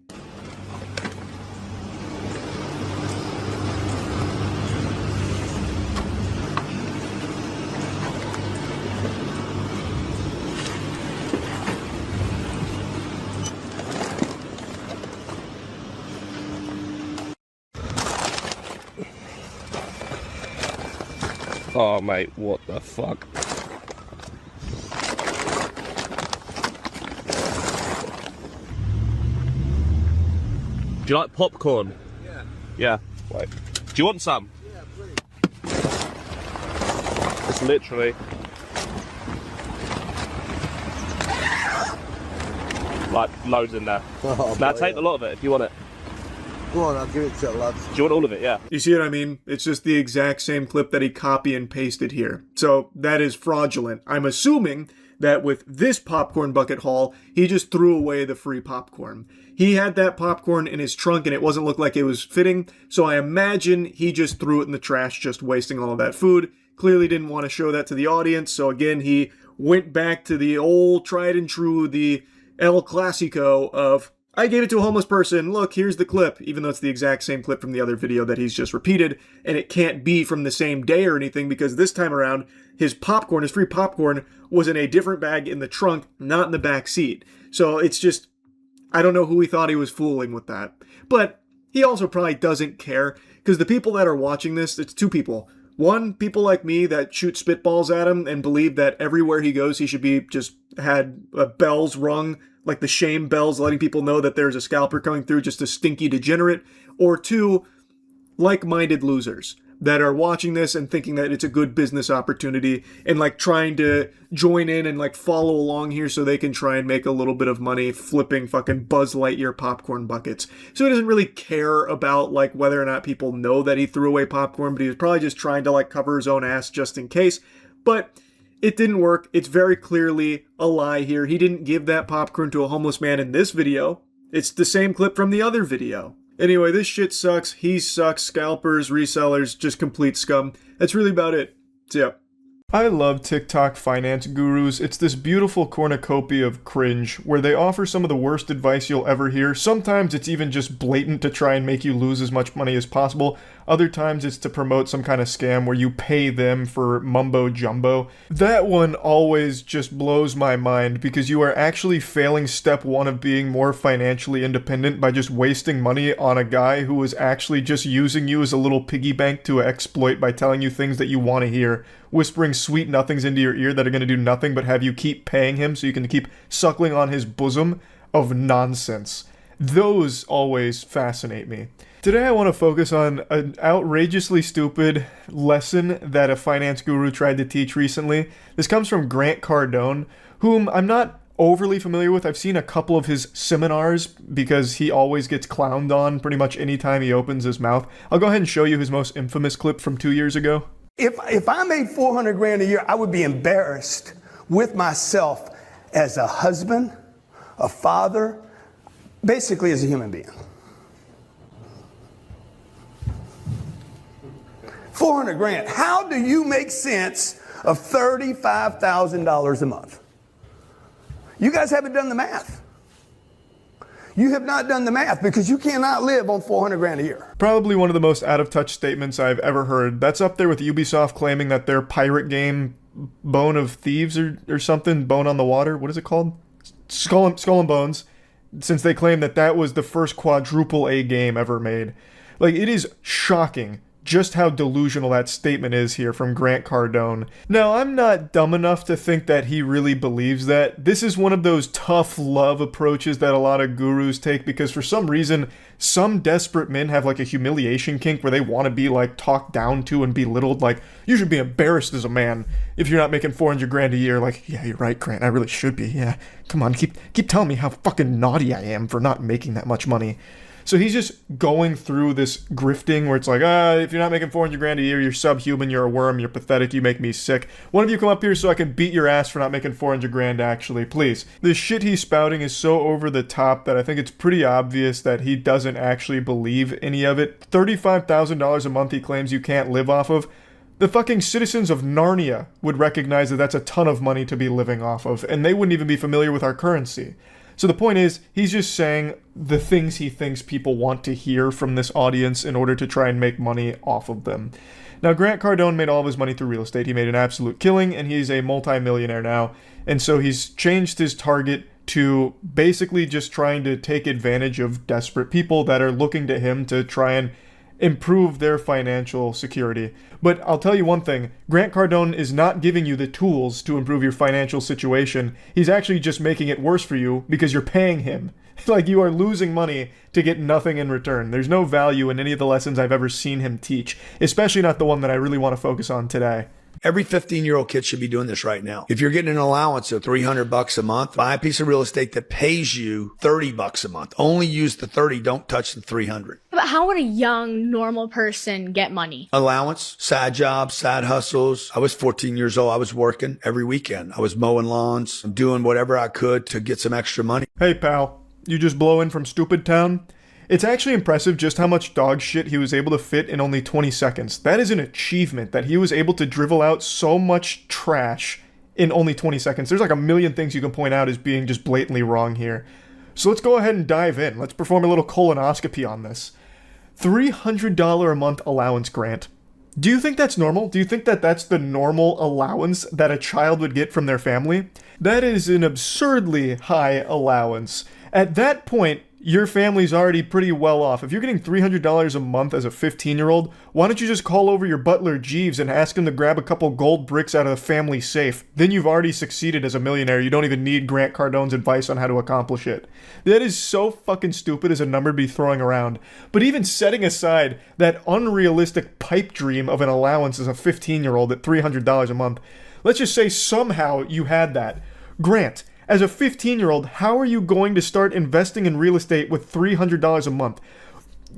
H: Oh, mate, what the fuck? Do you like popcorn?
J: Yeah.
H: Yeah. Wait. Do you want some?
J: Yeah, please.
H: It's literally like loads in there.
J: Oh,
H: now take a lot of it if you want it.
J: Go on, I'll give it to the lads.
H: Do you want all of it? Yeah.
A: You see what I mean? It's just the exact same clip that he copy and pasted here. So that is fraudulent. I'm assuming that with this popcorn bucket haul, he just threw away the free popcorn. He had that popcorn in his trunk and it wasn't look like it was fitting, so I imagine he just threw it in the trash, just wasting all of that food. Clearly didn't want to show that to the audience, so again, he went back to the old tried and true, the El Clasico of I gave it to a homeless person. Look, here's the clip, even though it's the exact same clip from the other video that he's just repeated, and it can't be from the same day or anything because this time around, his popcorn, his free popcorn, was in a different bag in the trunk, not in the back seat. So it's just, I don't know who he thought he was fooling with that. But he also probably doesn't care, because the people that are watching this, it's two people. One, people like me that shoot spitballs at him and believe that everywhere he goes, he should be just had bells rung, like the shame bells, letting people know that there's a scalper coming through, just a stinky degenerate. Or two, like-minded losers that are watching this and thinking that it's a good business opportunity and like trying to join in and like follow along here so they can try and make a little bit of money flipping fucking Buzz Lightyear popcorn buckets. So he doesn't really care about like whether or not people know that he threw away popcorn, but he was probably just trying to like cover his own ass just in case. But it didn't work. It's very clearly a lie here. He didn't give that popcorn to a homeless man in this video. It's the same clip from the other video. Anyway, this shit sucks. He sucks. Scalpers, resellers, just complete scum. That's really about it. So yeah. I love TikTok finance gurus. It's this beautiful cornucopia of cringe where they offer some of the worst advice you'll ever hear. Sometimes it's even just blatant to try and make you lose as much money as possible. Other times it's to promote some kind of scam where you pay them for mumbo jumbo. That one always just blows my mind because you are actually failing step one of being more financially independent by just wasting money on a guy who is actually just using you as a little piggy bank to exploit by telling you things that you want to hear, whispering sweet nothings into your ear that are going to do nothing but have you keep paying him so you can keep suckling on his bosom of nonsense. Those always fascinate me. Today I want to focus on an outrageously stupid lesson that a finance guru tried to teach recently. This comes from Grant Cardone, whom I'm not overly familiar with. I've seen a couple of his seminars because he always gets clowned on pretty much any time he opens his mouth. I'll go ahead and show you his most infamous clip from 2 years ago.
K: If I made $400,000 a year, I would be embarrassed with myself as a husband, a father, basically as a human being. $400,000. How do you make sense of $35,000 a month? You guys haven't done the math. You have not done the math because you cannot live on $400,000 a year.
A: Probably one of the most out-of-touch statements I've ever heard. That's up there with Ubisoft claiming that their pirate game, Bone of Thieves or something, Bone on the Water, what is it called? Skull and Bones, since they claim that that was the first quadruple A game ever made. Like, it is shocking just how delusional that statement is here from Grant Cardone. Now, I'm not dumb enough to think that he really believes that. This is one of those tough love approaches that a lot of gurus take because for some reason, some desperate men have like a humiliation kink where they want to be like talked down to and belittled. Like, you should be embarrassed as a man if you're not making $400,000 a year. Like, yeah, you're right, Grant, I really should be. Yeah, come on, keep telling me how fucking naughty I am for not making that much money. So he's just going through this grifting where it's like, if you're not making $400,000 a year, you're subhuman, you're a worm, you're pathetic, you make me sick. One of you come up here so I can beat your ass for not making $400,000 actually, please. The shit he's spouting is so over the top that I think it's pretty obvious that he doesn't actually believe any of it. $35,000 a month he claims you can't live off of. The fucking citizens of Narnia would recognize that that's a ton of money to be living off of, and they wouldn't even be familiar with our currency. So the point is, he's just saying the things he thinks people want to hear from this audience in order to try and make money off of them. Now, Grant Cardone made all of his money through real estate. He made an absolute killing, and he's a multi-millionaire now. And so he's changed his target to basically just trying to take advantage of desperate people that are looking to him to try and improve their financial security. But I'll tell you one thing, Grant Cardone is not giving you the tools to improve your financial situation. He's actually just making it worse for you because you're paying him. Like, you are losing money to get nothing in return. There's no value in any of the lessons I've ever seen him teach, especially not the one that I really want to focus on today.
K: Every 15-year-old kid should be doing this right now. If you're getting an allowance of $300 a month, buy a piece of real estate that pays you $30 a month. Only use the 30, don't touch the 300.
L: But how would a young, normal person get money?
K: Allowance, side jobs, side hustles. I was 14 years old. I was working every weekend. I was mowing lawns, doing whatever I could to get some extra money.
A: Hey, pal, you just blow in from Stupid Town? It's actually impressive just how much dog shit he was able to fit in only 20 seconds. That is an achievement, that he was able to drivel out so much trash in only 20 seconds. There's like a million things you can point out as being just blatantly wrong here. So let's go ahead and dive in. Let's perform a little colonoscopy on this. $300 a month allowance grant. Do you think that's normal? Do you think that that's the normal allowance that a child would get from their family? That is an absurdly high allowance. At that point, your family's already pretty well off. If you're getting $300 a month as a 15-year-old, why don't you just call over your butler Jeeves and ask him to grab a couple gold bricks out of the family safe? Then you've already succeeded as a millionaire. You don't even need Grant Cardone's advice on how to accomplish it. That is so fucking stupid as a number to be throwing around. But even setting aside that unrealistic pipe dream of an allowance as a 15-year-old at $300 a month, let's just say somehow you had that. Grant, as a 15-year-old, how are you going to start investing in real estate with $300 a month?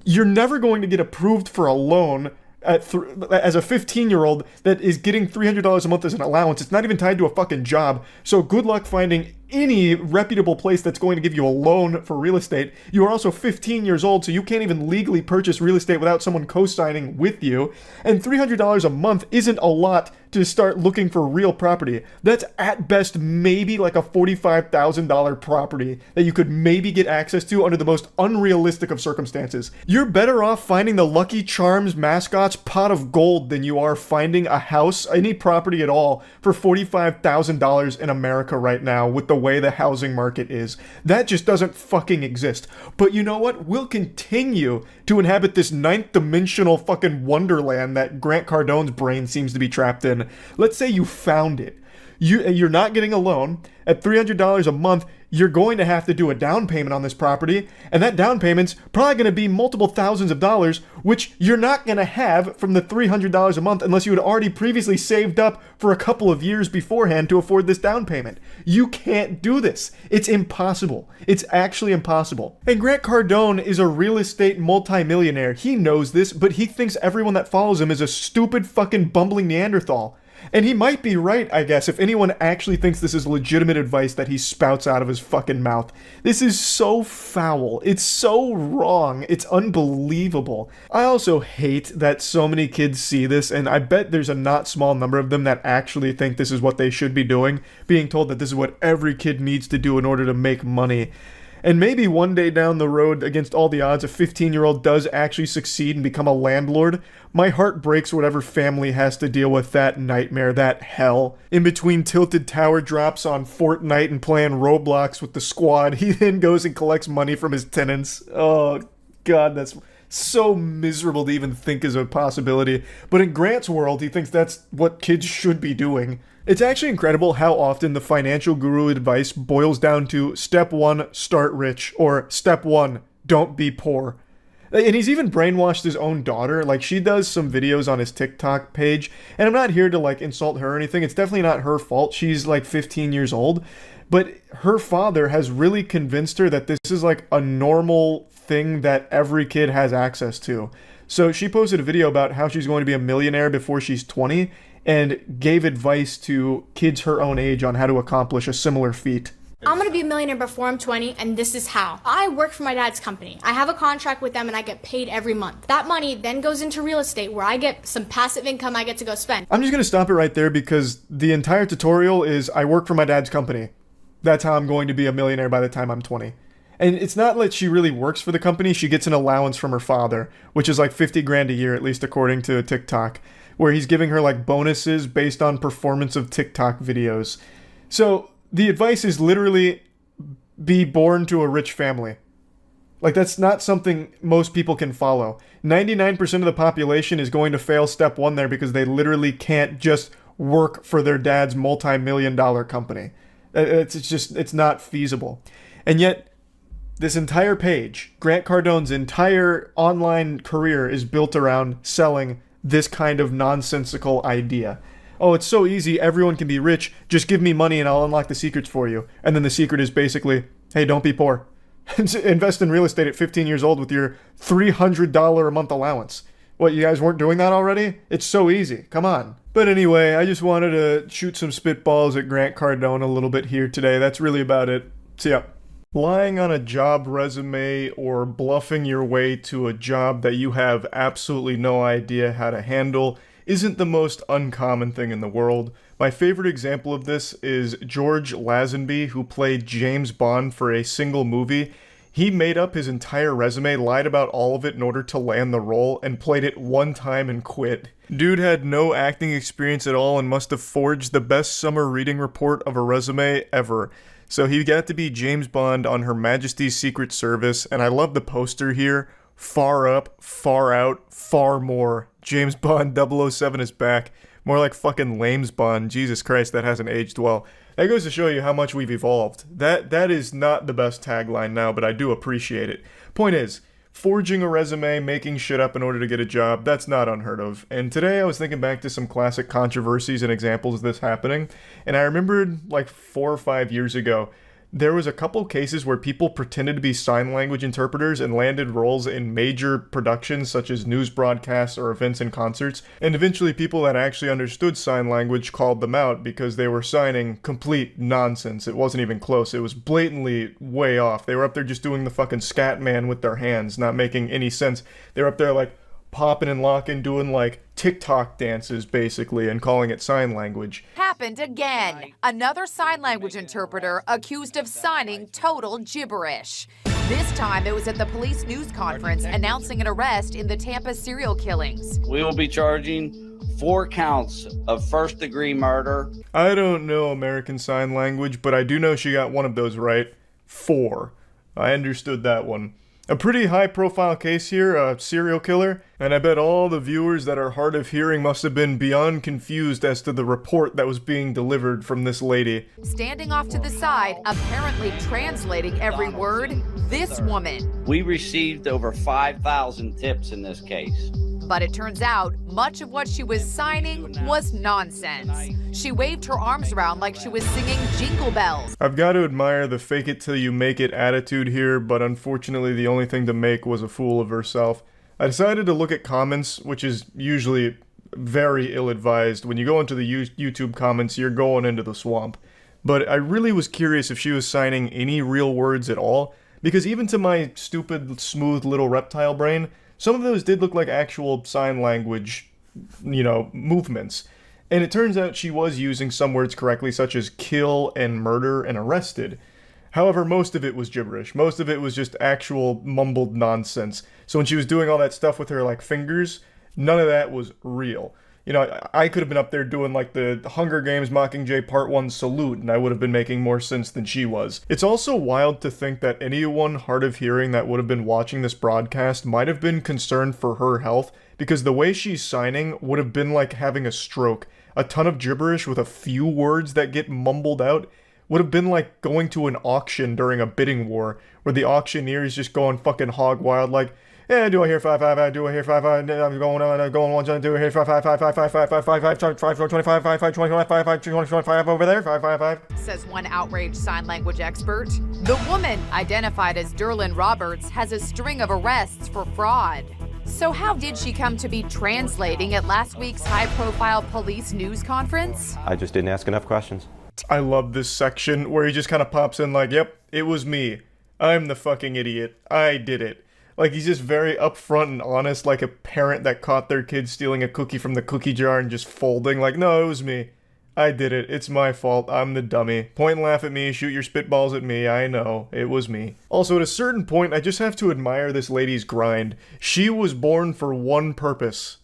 A: You're never going to get approved for a loan as a 15-year-old that is getting $300 a month as an allowance. It's not even tied to a fucking job. So good luck finding any reputable place that's going to give you a loan for real estate. You are also 15 years old, so you can't even legally purchase real estate without someone co-signing with you. And $300 a month isn't a lot to start looking for real property. That's at best maybe like a $45,000 property that you could maybe get access to under the most unrealistic of circumstances. You're better off finding the Lucky Charms mascot's pot of gold than you are finding a house, any property at all, for $45,000 in America right now with the way the housing market is. That just doesn't fucking exist. But you know what? We'll continue to inhabit this ninth dimensional fucking wonderland that Grant Cardone's brain seems to be trapped in. Let's say you found it. You're not getting a loan. At $300 a month, you're going to have to do a down payment on this property, and that down payment's probably going to be multiple thousands of dollars, which you're not going to have from the $300 a month unless you had already previously saved up for a couple of years beforehand to afford this down payment. You can't do this. It's impossible. It's actually impossible. And Grant Cardone is a real estate multimillionaire. He knows this, but he thinks everyone that follows him is a stupid fucking bumbling Neanderthal. And he might be right, I guess, if anyone actually thinks this is legitimate advice that he spouts out of his fucking mouth. This is so foul. It's so wrong. It's unbelievable. I also hate that so many kids see this, and I bet there's a not small number of them that actually think this is what they should be doing, being told that this is what every kid needs to do in order to make money. And maybe one day down the road, against all the odds, a 15-year-old does actually succeed and become a landlord. My heart breaks whatever family has to deal with that nightmare, that hell. In between tilted tower drops on Fortnite and playing Roblox with the squad, he then goes and collects money from his tenants. Oh, God, that's so miserable to even think is a possibility. But in Grant's world, he thinks that's what kids should be doing. It's actually incredible how often the financial guru advice boils down to step 1, start rich, or step 1, don't be poor. And he's even brainwashed his own daughter. Like, she does some videos on his TikTok page, and I'm not here to, like, insult her or anything. It's definitely not her fault. She's, like, 15 years old. But her father has really convinced her that this is, like, a normal thing that every kid has access to. So she posted a video about how she's going to be a millionaire before she's 20, and gave advice to kids her own age on how to accomplish a similar feat.
L: I'm gonna be a millionaire before I'm 20, and this is how. I work for my dad's company. I have a contract with them and I get paid every month. That money then goes into real estate where I get some passive income I get to go spend.
A: I'm just gonna stop it right there because the entire tutorial is I work for my dad's company. That's how I'm going to be a millionaire by the time I'm 20. And it's not like she really works for the company. She gets an allowance from her father, which is like 50 grand a year, at least according to TikTok, where he's giving her like bonuses based on performance of TikTok videos. So the advice is literally be born to a rich family. Like, that's not something most people can follow. 99% of the population is going to fail step 1 there because they literally can't just work for their dad's multi-million-dollar company. It's not feasible. And yet, this entire page, Grant Cardone's entire online career is built around selling this kind of nonsensical idea. Oh, it's so easy, everyone can be rich, just give me money and I'll unlock the secrets for you. And then the secret is basically, hey, don't be poor. Invest in real estate at 15 years old with your $300 a month allowance. What, you guys weren't doing that already? It's so easy, come on. But anyway, I just wanted to shoot some spitballs at Grant Cardone a little bit here today. That's really about it. See ya. Lying on a job resume or bluffing your way to a job that you have absolutely no idea how to handle isn't the most uncommon thing in the world. My favorite example of this is George Lazenby, who played James Bond for a single movie. He made up his entire resume, lied about all of it in order to land the role, and played it one time and quit. Dude had no acting experience at all and must have forged the best summer reading report of a resume ever. So he got to be James Bond on Her Majesty's Secret Service, and I love the poster here. Far up, far out, far more. James Bond 007 is back. More like fucking Lames Bond. Jesus Christ, that hasn't aged well. That goes to show you how much we've evolved. That is not the best tagline now, but I do appreciate it. Point is, forging a resume, making shit up in order to get a job, that's not unheard of. And today I was thinking back to some classic controversies and examples of this happening, and I remembered like 4 or 5 years ago, there was a couple cases where people pretended to be sign language interpreters and landed roles in major productions such as news broadcasts or events and concerts, and eventually people that actually understood sign language called them out because they were signing complete nonsense. It wasn't even close. It was blatantly way off. They were up there just doing the fucking scat man with their hands, not making any sense. They were up there like popping and locking, doing like TikTok dances basically, and calling it sign language.
M: Happened again. Another sign language interpreter accused of signing total gibberish. This time it was at the police news conference announcing an arrest in the Tampa serial killings.
N: We will be charging 4 counts of first-degree murder.
A: I don't know American Sign Language, but I do know she got one of those right. 4. I understood that one. A pretty high-profile case here, a serial killer, and I bet all the viewers that are hard of hearing must have been beyond confused as to the report that was being delivered from this lady.
M: Standing off to the side, apparently translating every word, this woman.
N: We received over 5,000 tips in this case.
M: But it turns out, much of what she was signing was nonsense. She waved her arms around like she was singing Jingle Bells.
A: I've got to admire the fake it till you make it attitude here, but unfortunately the only thing to make was a fool of herself. I decided to look at comments, which is usually very ill-advised. When you go into the YouTube comments, you're going into the swamp. But I really was curious if she was signing any real words at all, because even to my stupid, smooth little reptile brain, some of those did look like actual sign language, movements. And it turns out she was using some words correctly, such as kill and murder and arrested. However, most of it was gibberish. Most of it was just actual mumbled nonsense. So when she was doing all that stuff with her, fingers, none of that was real. I could have been up there doing, the Hunger Games Mockingjay Part 1 salute, and I would have been making more sense than she was. It's also wild to think that anyone hard of hearing that would have been watching this broadcast might have been concerned for her health, because the way she's signing would have been like having a stroke. A ton of gibberish with a few words that get mumbled out would have been like going to an auction during a bidding war, where the auctioneer is just going fucking hog wild, like, yeah, do I hear 5 5? I do I hear 5 5? I'm going on, going 1 2 I hear 5 5 5 5 5 5 5 5 5 5 25 5 5 25 5 5 25 over there 5 5 5.
M: Says one outraged sign language expert. The woman, identified as Derlin Roberts, has a string of arrests for fraud. So how did she come to be translating at last week's high-profile police news conference?
O: I just didn't ask enough questions.
A: I love this section where he just kind of pops in like, yep, it was me. I'm the fucking idiot. I did it. Like, he's just very upfront and honest, like a parent that caught their kid stealing a cookie from the cookie jar and just folding, like, no, it was me. I did it. It's my fault. I'm the dummy. Point and laugh at me, shoot your spitballs at me. I know. It was me. Also, at a certain point, I just have to admire this lady's grind. She was born for one purpose.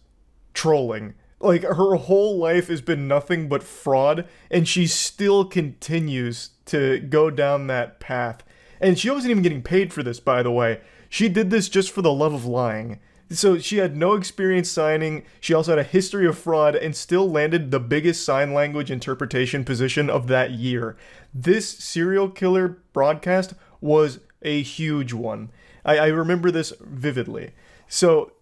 A: Trolling. Like, her whole life has been nothing but fraud, and she still continues to go down that path. And she wasn't even getting paid for this, by the way. She did this just for the love of lying. So she had no experience signing, she also had a history of fraud, and still landed the biggest sign language interpretation position of that year. This serial killer broadcast was a huge one. I remember this vividly. So,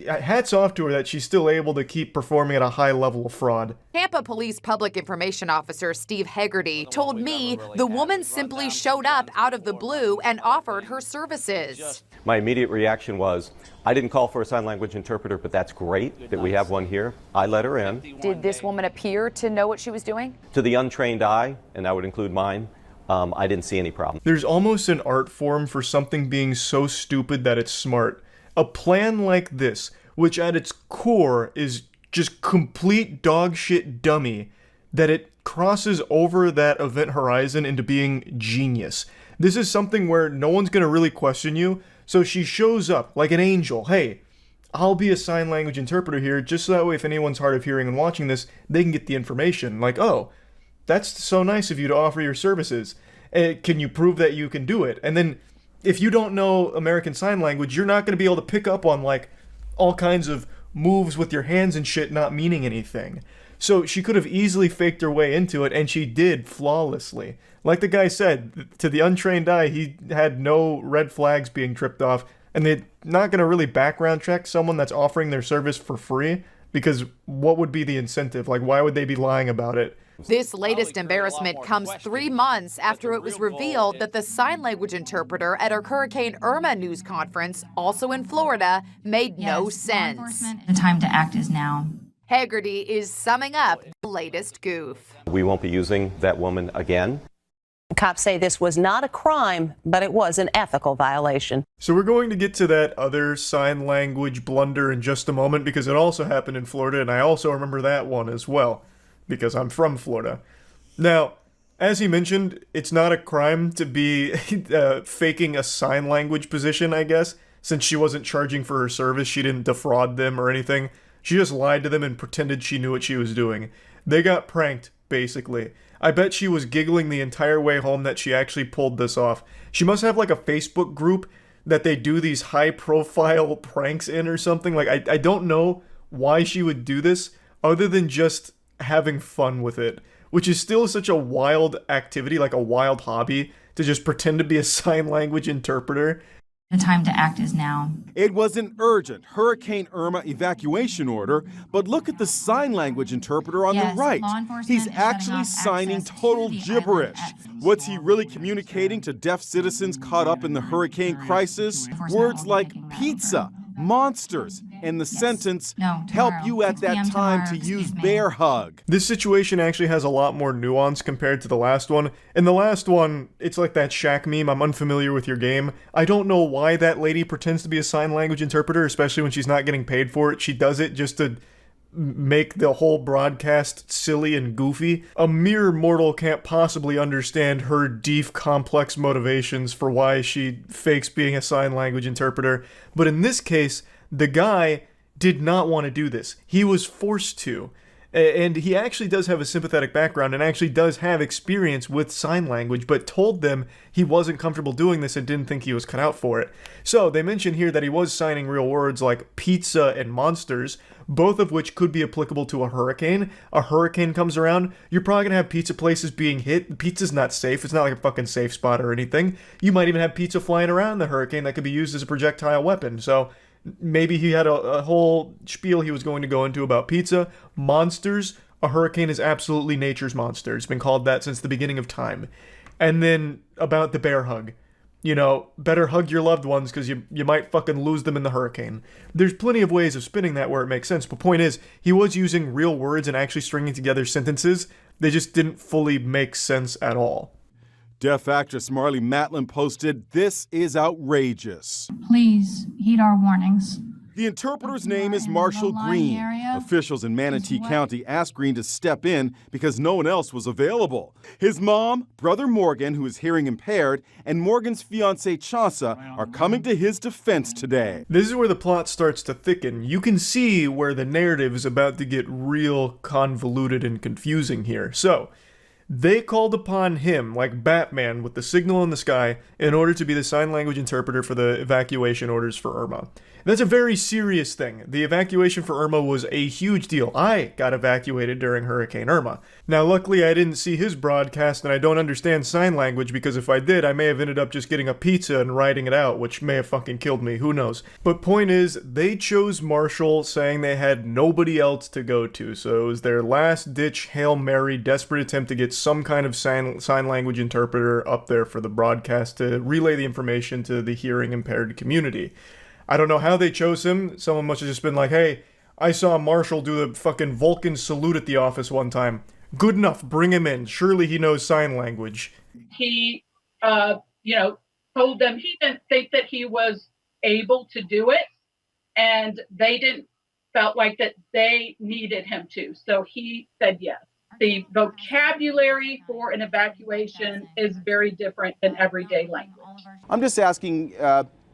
A: hats off to her that she's still able to keep performing at a high level of fraud.
M: Tampa Police Public Information Officer Steve Hegarty told me the woman simply showed up out of the blue and offered her services.
O: My immediate reaction was, I didn't call for a sign language interpreter, but that's great that we have one here. I let her in.
M: Did this woman appear to know what she was doing?
O: To the untrained eye, and that would include mine, I didn't see any problem.
A: There's almost an art form for something being so stupid that it's smart. A plan like this, which at its core is just complete dog shit dummy, that it crosses over that event horizon into being genius. This is something where no one's going to really question you, so she shows up like an angel. Hey, I'll be a sign language interpreter here, just so that way if anyone's hard of hearing and watching this, they can get the information. Like, oh, that's so nice of you to offer your services. Can you prove that you can do it? And then if you don't know American Sign Language, you're not going to be able to pick up on like all kinds of moves with your hands and shit not meaning anything. So she could have easily faked her way into it, and she did flawlessly. Like the guy said, to the untrained eye, he had no red flags being tripped off, and they're not going to really background check someone that's offering their service for free, because what would be the incentive? Like, why would they be lying about it?
M: This latest embarrassment comes 3 months after it was revealed that the sign language interpreter at a Hurricane Irma news conference, also in Florida, made no sense.
P: The time to act is now.
M: Haggerty is summing up the latest goof.
O: We won't be using that woman again.
Q: Cops say this was not a crime, but it was an ethical violation.
A: So we're going to get to that other sign language blunder in just a moment, because it also happened in Florida, and I also remember that one as well, because I'm from Florida. Now, as he mentioned, it's not a crime to be faking a sign language position, I guess. Since she wasn't charging for her service, she didn't defraud them or anything. She just lied to them and pretended she knew what she was doing. They got pranked, basically. I bet she was giggling the entire way home that she actually pulled this off. She must have like a Facebook group that they do these high-profile pranks in or something. Like, I don't know why she would do this, other than just having fun with it, which is still such a wild activity, like a wild hobby, to just pretend to be a sign language interpreter.
P: The time to act is now.
R: It was an urgent Hurricane Irma evacuation order, but look at the sign language interpreter on the right. He's actually signing total gibberish. What's he really communicating to deaf citizens caught up in the hurricane crisis? Words like pizza, monsters, and the sentence, help you at that time to use bear hug.
A: This situation actually has a lot more nuance compared to the last one. In the last one, it's like that Shaq meme, I'm unfamiliar with your game. I don't know why that lady pretends to be a sign language interpreter, especially when she's not getting paid for it. She does it just to make the whole broadcast silly and goofy. A mere mortal can't possibly understand her deep, complex motivations for why she fakes being a sign language interpreter. But in this case, the guy did not want to do this. He was forced to. And he actually does have a sympathetic background and actually does have experience with sign language, but told them he wasn't comfortable doing this and didn't think he was cut out for it. So they mention here that he was signing real words like pizza and monsters, both of which could be applicable to a hurricane. A hurricane comes around, you're probably going to have pizza places being hit. Pizza's not safe. It's not like a fucking safe spot or anything. You might even have pizza flying around the hurricane that could be used as a projectile weapon. So maybe he had a whole spiel he was going to go into about pizza. Monsters. A hurricane is absolutely nature's monster. It's been called that since the beginning of time. And then about the bear hug. You know, better hug your loved ones because you might fucking lose them in the hurricane. There's plenty of ways of spinning that where it makes sense. But point is, he was using real words and actually stringing together sentences. They just didn't fully make sense at all.
R: Deaf actress Marlee Matlin posted, "This is outrageous."
P: Please heed our warnings.
R: The interpreter's name is Marshall Green. Officials in Manatee County asked Green to step in because no one else was available. His mom, brother Morgan, who is hearing impaired, and Morgan's fiancée Chauncey are coming to his defense today.
A: This is where the plot starts to thicken. You can see where the narrative is about to get real convoluted and confusing here. So, they called upon him, like Batman with the signal in the sky, in order to be the sign language interpreter for the evacuation orders for Irma. That's a very serious thing. The evacuation for Irma was a huge deal. I got evacuated during Hurricane Irma. Now, luckily, I didn't see his broadcast, and I don't understand sign language, because if I did, I may have ended up just getting a pizza and writing it out, which may have fucking killed me. Who knows? But point is, they chose Marshall, saying they had nobody else to go to, so it was their last-ditch Hail Mary, desperate attempt to get some kind of sign language interpreter up there for the broadcast to relay the information to the hearing-impaired community. I don't know how they chose him. Someone must have just been like, hey, I saw Marshall do the fucking Vulcan salute at the office one time. Good enough, bring him in. Surely he knows sign language.
S: He, told them he didn't think that he was able to do it, and they felt like that they needed him to. So he said yes. the vocabulary for an evacuation is very different than everyday language.
R: I'm just asking,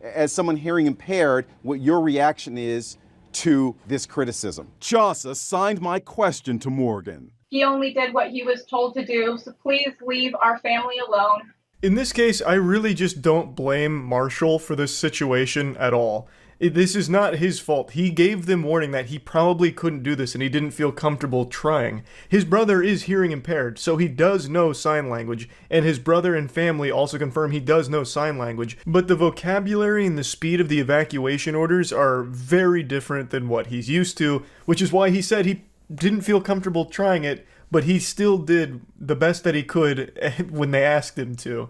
R: as someone hearing impaired, what your reaction is to this criticism. Chaucer signed my question to Morgan.
S: He only did what he was told to do, so please leave our family alone.
A: In this case, I really just don't blame Marshall for this situation at all. This is not his fault. He gave them warning that he probably couldn't do this and he didn't feel comfortable trying. His brother is hearing impaired, so he does know sign language, and his brother and family also confirm he does know sign language, but the vocabulary and the speed of the evacuation orders are very different than what he's used to, which is why he said he didn't feel comfortable trying it, but he still did the best that he could when they asked him to.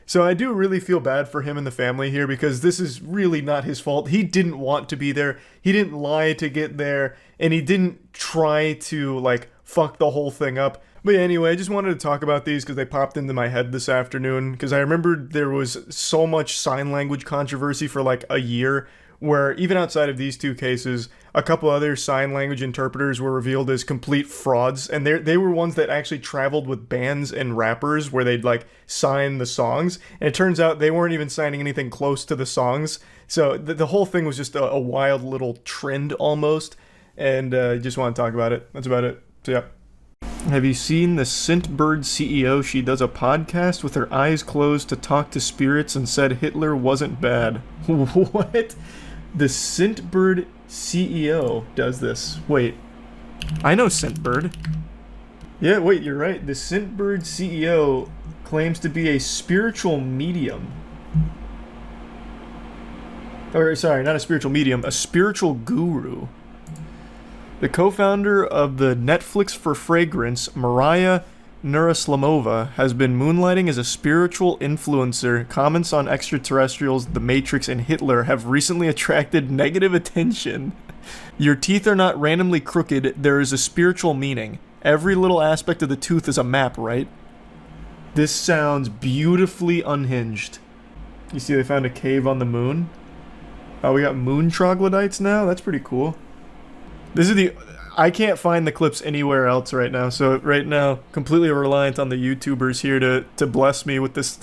A: So I do really feel bad for him and the family here, because this is really not his fault. He didn't want to be there. He didn't lie to get there, and he didn't try to, like, fuck the whole thing up. But anyway, I just wanted to talk about these because they popped into my head this afternoon, because I remembered there was so much sign language controversy for like a year, where even outside of these two cases, a couple other sign language interpreters were revealed as complete frauds, and they were ones that actually traveled with bands and rappers where they'd like sign the songs, and it turns out they weren't even signing anything close to the songs, so the whole thing was just a wild little trend almost, and just want to talk about it. That's about it. So yeah. Have you seen the Scintbird CEO? She does a podcast with her eyes closed to talk to spirits and said Hitler wasn't bad. What? The Scintbird CEO does this. Wait. I know Scintbird. Yeah, wait, you're right. The Scintbird CEO claims to be a spiritual medium. Or, sorry, not a spiritual medium, a spiritual guru. The co-founder of the Netflix for Fragrance, Mariah Nuraslamova, has been moonlighting as a spiritual influencer. Comments on extraterrestrials, The Matrix, and Hitler have recently attracted negative attention. Your teeth are not randomly crooked, there is a spiritual meaning. Every little aspect of the tooth is a map, right? This sounds beautifully unhinged. You see they found a cave on the moon? Oh, we got moon troglodytes now? That's pretty cool. This is I can't find the clips anywhere else right now, so right now, completely reliant on the YouTubers here to bless me with this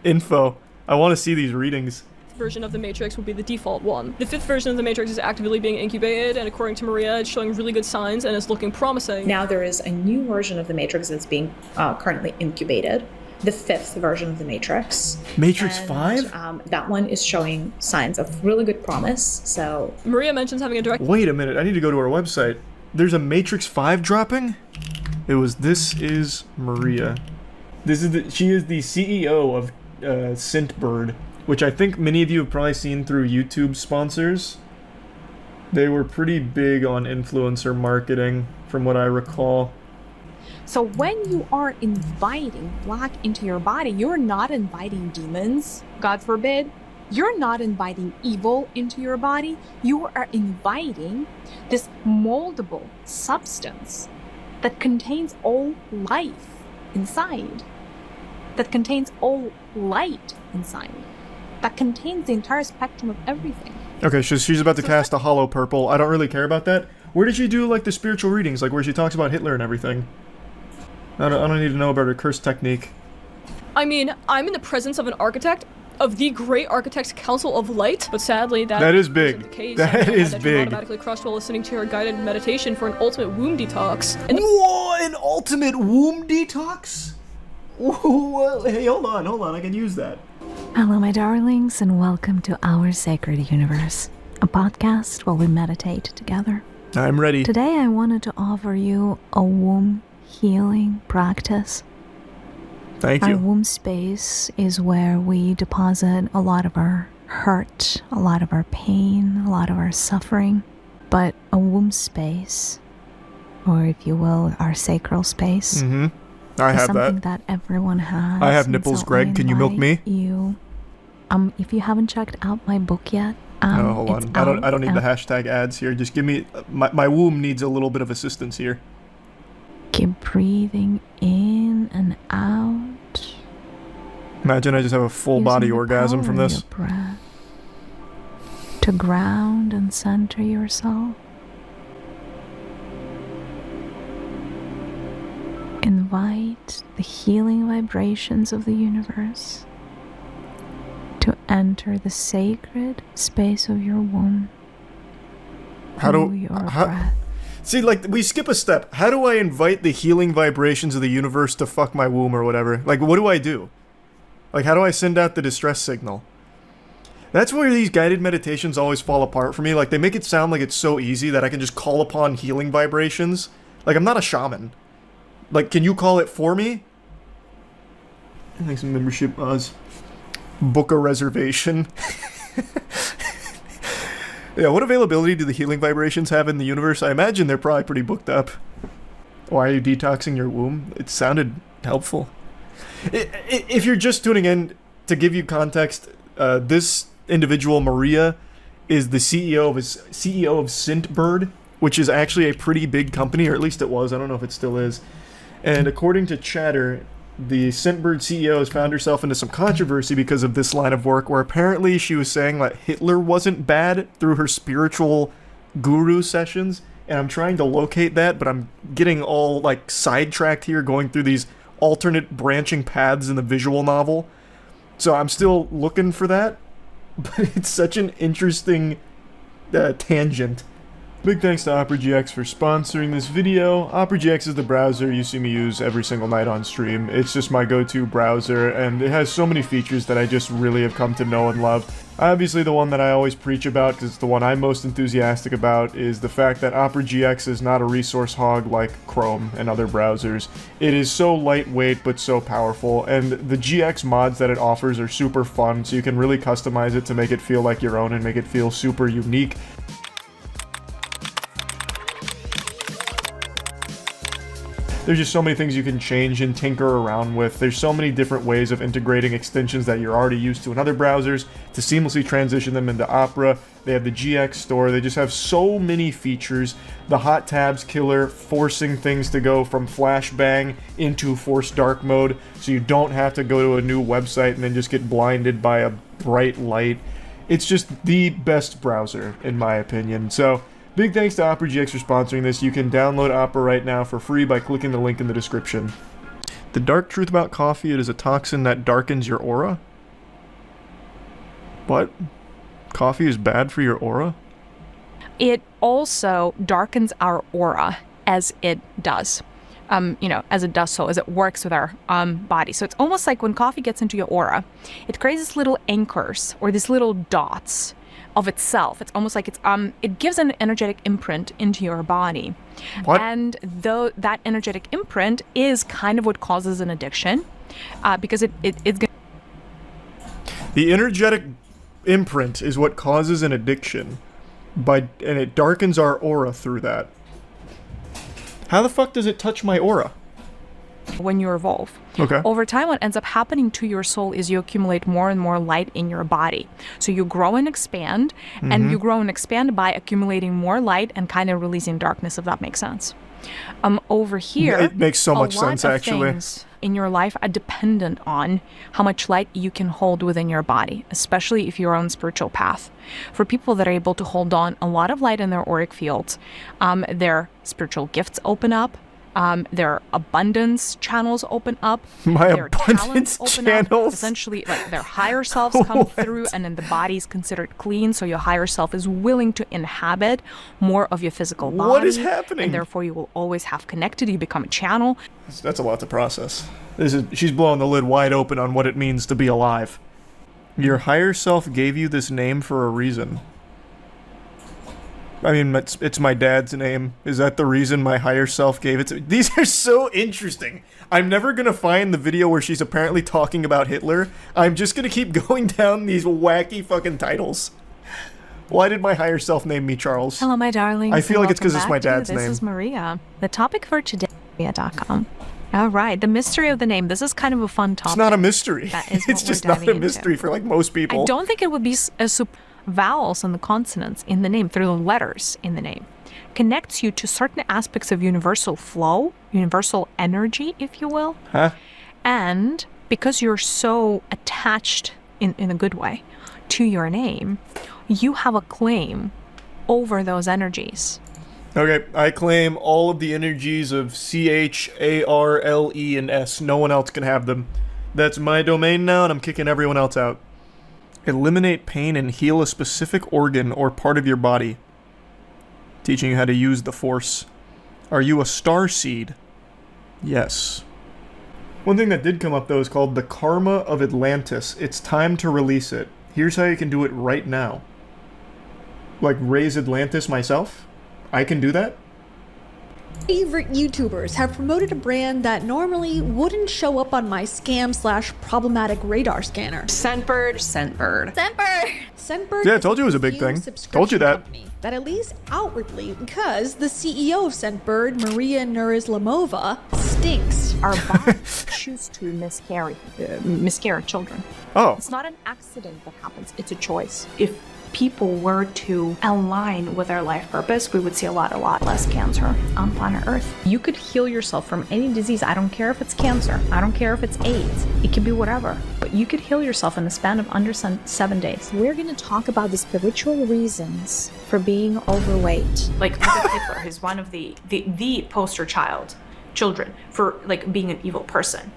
A: info. I want to see these readings.
T: Version of the Matrix will be the default one. The 5th version of the Matrix is actively being incubated, and according to Maria, it's showing really good signs and is looking promising.
U: Now there is a new version of the Matrix that's being currently incubated. The 5th version of the Matrix.
A: Matrix
U: and,
A: 5?
U: That one is showing signs of really good promise, so...
T: Maria mentions having a direct...
A: Wait a minute, I need to go to our website. There's a Matrix 5 dropping? This is Maria. She is the CEO of Scintbird, which I think many of you have probably seen through YouTube sponsors. They were pretty big on influencer marketing, from what I recall.
V: So when you are inviting black into your body, you're not inviting demons, God forbid. You're not inviting evil into your body. You are inviting this moldable substance that contains all life inside, that contains all light inside, that contains the entire spectrum of everything.
A: Okay, so she's about to cast a hollow purple. I don't really care about that. Where did she do like the spiritual readings, like where she talks about Hitler and everything? I don't need to know about her curse technique.
T: I mean, I'm in the presence of an architect, of the Great Architects Council of Light, but sadly that
A: is big.
T: The case.
A: That is big.
T: Automatically crushed while listening to her guided meditation for an ultimate womb detox.
A: Whoa, an ultimate womb detox? Whoa, hey, hold on, I can use that.
W: Hello, my darlings, and welcome to Our Sacred Universe, a podcast where we meditate together.
A: I'm ready.
W: Today I wanted to offer you a womb healing practice.
A: Thank you.
W: Our womb space is where we deposit a lot of our hurt, a lot of our pain, a lot of our suffering. But a womb space, or if you will, our sacral space,
A: I have
W: something that everyone has.
A: I have nipples, Greg. Can you milk me?
W: If you haven't checked out my book yet,
A: no, hold on. I don't need the hashtag ads here. Just give me my womb needs a little bit of assistance here.
W: Keep breathing in and out.
A: Imagine I just have a full body orgasm from this.
W: Your breath to ground and center yourself. invite the healing vibrations of the universe to enter the sacred space of your womb.
A: See, like, we skip a step. How do I invite the healing vibrations of the universe to fuck my womb or whatever? Like, what do I do? Like, how do I send out the distress signal? That's where these guided meditations always fall apart for me. Like, they make it sound like it's so easy that I can just call upon healing vibrations. Like, I'm not a shaman. Like, can you call it for me? Thanks for membership, Oz. Book a reservation. Yeah, what availability do the healing vibrations have in the universe? I imagine they're probably pretty booked up. Why are you detoxing your womb? It sounded helpful. If you're just tuning in, to give you context, this individual, Maria, is the CEO of Scentbird, which is actually a pretty big company, or at least it was. I don't know if it still is. And according to Chatter, the Scentbird CEO has found herself into some controversy because of this line of work, where apparently she was saying that Hitler wasn't bad through her spiritual guru sessions. And I'm trying to locate that, but I'm getting all, like, sidetracked here, going through these alternate branching paths in the visual novel. So I'm still looking for that, but it's such an interesting tangent. Big thanks to OperaGX for sponsoring this video. OperaGX is the browser you see me use every single night on stream. It's just my go-to browser, and it has so many features that I just really have come to know and love. Obviously, the one that I always preach about, because it's the one I'm most enthusiastic about, is the fact that OperaGX is not a resource hog like Chrome and other browsers. It is so lightweight but so powerful, and the GX mods that it offers are super fun, so you can really customize it to make it feel like your own and make it feel super unique. There's just so many things you can change and tinker around with. There's so many different ways of integrating extensions that you're already used to in other browsers to seamlessly transition them into Opera. They have the GX store. They just have so many features. The hot tabs killer, forcing things to go from flashbang into forced dark mode, so you don't have to go to a new website and then just get blinded by a bright light. It's just the best browser, in my opinion. So, big thanks to OperaGX for sponsoring this. You can download Opera right now for free by clicking the link in the description. The dark truth about coffee, it is a toxin that darkens your aura? What? Coffee is bad for your aura?
B: It also darkens our aura as it does. As it does so, as it works with our body. So it's almost like when coffee gets into your aura, it creates these little anchors or these little dots of itself. It's almost like it gives an energetic imprint into your body.
A: What?
B: And though that energetic imprint is kind of what causes an addiction, because it's gonna...
A: The energetic imprint is what causes an addiction, and it darkens our aura through that. How the fuck does it touch my aura?
B: When you evolve.
A: Okay.
B: Over time, what ends up happening to your soul is you accumulate more and more light in your body. So you grow and expand, and you grow and expand by accumulating more light and kind of releasing darkness, if that makes sense. Over here,
A: it makes so much sense,
B: a lot of
A: actually.
B: things in your life are dependent on how much light you can hold within your body, especially if you're on spiritual path. For people that are able to hold on a lot of light in their auric fields, their spiritual gifts open up. Their abundance channels open up. Their talents open up. Essentially, like their higher selves come through, and then the body is considered clean. So your higher self is willing to inhabit more of your physical body.
A: What is happening?
B: And therefore, you will always have connected. You become a channel.
A: That's a lot to process. She's blowing the lid wide open on what it means to be alive. Your higher self gave you this name for a reason. I mean, it's my dad's name. Is that the reason my higher self gave it to me? These are so interesting. I'm never going to find the video where she's apparently talking about Hitler. I'm just going to keep going down these wacky fucking titles. Why did my higher self name me Charles?
B: Hello, my darlings.
A: I feel like it's because it's my dad's name.
B: This is Maria. The topic for today is Maria.com. All right, the mystery of the name. This is kind of a fun topic.
A: It's not a mystery.
B: That is
A: It's just not a mystery for like most people.
B: I don't think it would be vowels and the consonants in the name, through the letters in the name, connects you to certain aspects of universal flow, universal energy, if you will.
A: Huh?
B: And because you're so attached, in a good way, to your name, you have a claim over those energies.
A: Okay, I claim all of the energies of C, H, A, R, L, E, and S. No one else can have them. That's my domain now, and I'm kicking everyone else out. Eliminate pain and heal a specific organ or part of your body. Teaching you how to use the Force. Are you a star seed? Yes. One thing that did come up, though, is called the Karma of Atlantis. It's time to release it. Here's how you can do it right now. Like, raise Atlantis myself? I can do that?
D: Favorite YouTubers have promoted a brand that normally wouldn't show up on my scam/problematic radar scanner.
V: Scentbird.
D: Scentbird.
A: Yeah, I told you it was a big thing. Told you that.
D: That at least outwardly, because the CEO of Scentbird, Maria Nurislamova, stinks.
B: Our bodies choose to miscarry children.
A: Oh.
B: It's not an accident that happens. It's a choice. If people were to align with their life purpose, we would see a lot less cancer on planet Earth. You could heal yourself from any disease. I don't care if it's cancer. I don't care if it's AIDS. It could be whatever. But you could heal yourself in the span of under 7 days.
V: We're going to talk about the spiritual reasons for being overweight.
B: Like, look at Hitler. He's one of the poster children for, like, being an evil person.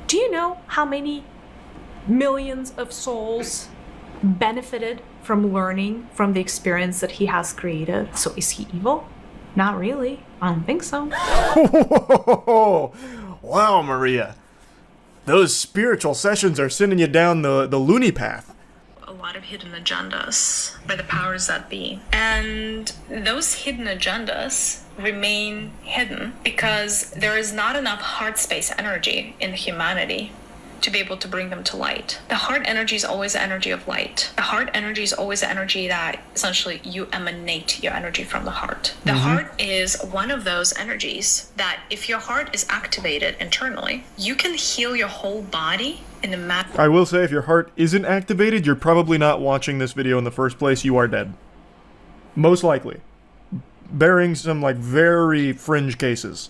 B: Do you know how many millions of souls benefited from learning from the experience that he has created? So is he evil? Not really. I don't think so.
A: Wow, Maria. Those spiritual sessions are sending you down the loony path.
E: A lot of hidden agendas by the powers that be. And those hidden agendas remain hidden because there is not enough heart space energy in humanity to be able to bring them to light. The heart energy is always the energy of light. The heart energy is always the energy that essentially you emanate your energy from the heart. The heart is one of those energies that if your heart is activated internally, you can heal your whole body in a matter.
A: I will say, if your heart isn't activated, you're probably not watching this video in the first place. You are dead. Most likely. Bearing some, like, very fringe cases.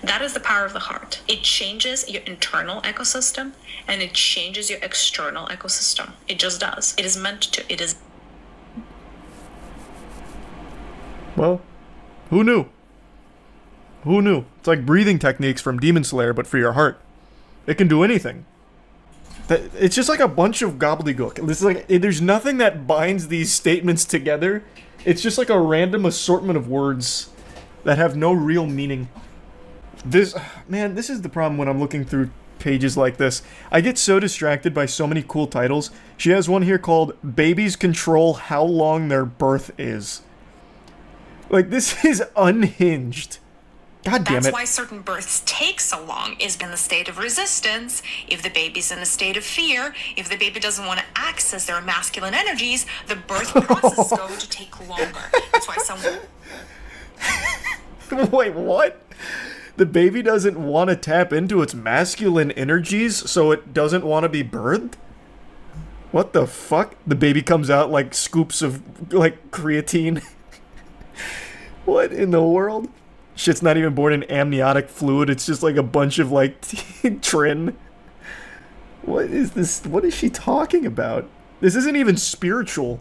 E: That is the power of the heart. It changes your internal ecosystem and it changes your external ecosystem. It just does. It is meant to. It is.
A: Well, who knew? Who knew? It's like breathing techniques from Demon Slayer, but for your heart. It can do anything. It's just like a bunch of gobbledygook. It's like, there's nothing that binds these statements together. It's just like a random assortment of words that have no real meaning. This is the problem when I'm looking through pages like this. I get so distracted by so many cool titles. She has one here called Babies Control How Long Their Birth Is. Like, this is unhinged. God damn it.
E: That's why certain births take so long, is in the state of resistance. If the baby's in a state of fear, if the baby doesn't want to access their masculine energies, the birth process is going to take longer. That's why some...
A: Wait, what? The baby doesn't want to tap into its masculine energies, so it doesn't want to be birthed? What the fuck? The baby comes out like scoops of, like, creatine. What in the world? Shit's not even born in amniotic fluid, it's just like a bunch of, like, trin. What is this? What is she talking about? This isn't even spiritual.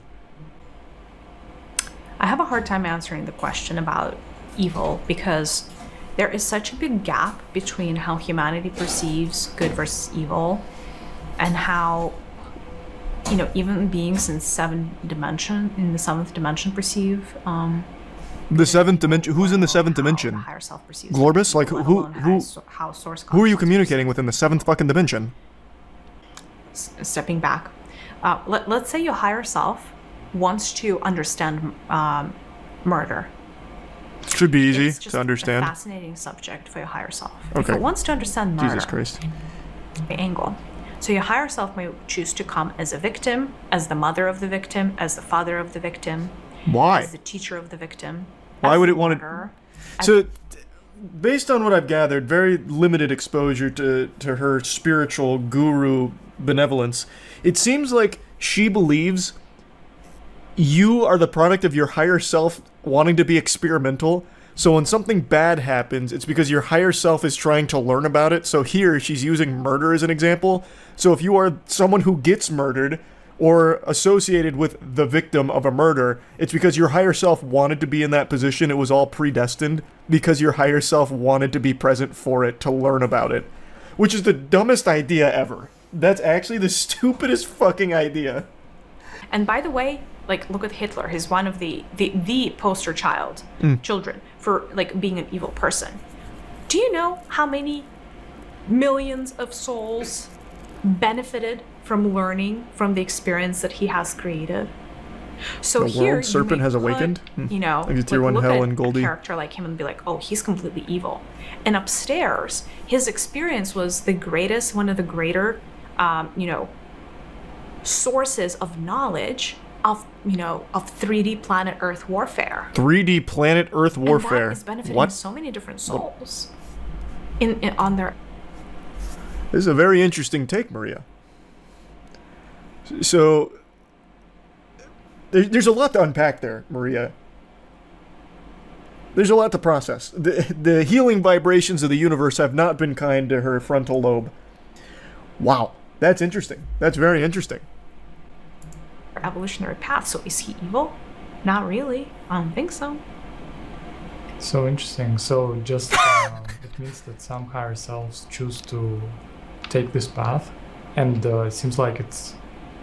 B: I have a hard time answering the question about evil because there is such a big gap between how humanity perceives good versus evil and how, you know, even beings in the seventh dimension perceive.
A: The seventh dimension? Who's in the seventh dimension?
B: Higher self perceives.
A: Glorbus? Like, who are you communicating with in the seventh fucking dimension?
B: Stepping back. Let's say your higher self wants to understand murder.
A: Should be easy
B: It's just
A: to understand.
B: A fascinating subject for your higher self.
A: Okay.
B: If it wants to understand murder,
A: Jesus Christ.
B: the angle. So your higher self may choose to come as a victim, as the mother of the victim, as the father of the victim.
A: Why?
B: As the teacher of the victim.
A: Why would it want to? So, based on what I've gathered, very limited exposure to her spiritual guru benevolence, it seems like she believes you are the product of your higher self wanting to be experimental. So when something bad happens, it's because your higher self is trying to learn about it. So here, she's using murder as an example. So if you are someone who gets murdered, or associated with the victim of a murder. It's because your higher self wanted to be in that position. It was all predestined because your higher self wanted to be present for it, to learn about it. Which is the dumbest idea ever. That's actually the stupidest fucking idea.
B: And by the way, like, look at Hitler. He's one of the poster children for, like, being an evil person. Do you know how many millions of souls benefited from learning from the experience that he has created? So
A: the
B: here,
A: world serpent has awakened.
B: You know,
A: Like
B: like,
A: tier 1
B: look
A: hell
B: at
A: and Goldie.
B: a character like him and be like, oh, he's completely evil. And upstairs, his experience was the greatest, one of the greater, sources of knowledge of 3D planet Earth warfare.
A: 3D planet Earth warfare.
B: And that is benefiting
A: What?
B: so many different souls on their.
A: This is a very interesting take, Maria. So, there's a lot to unpack there, Maria. There's a lot to process. The healing vibrations of the universe have not been kind to her frontal lobe. Wow, that's interesting. That's very interesting.
B: Evolutionary path. So is he evil? Not really. I don't think so.
C: So interesting. So just it means that some higher selves choose to take this path, and it seems like it's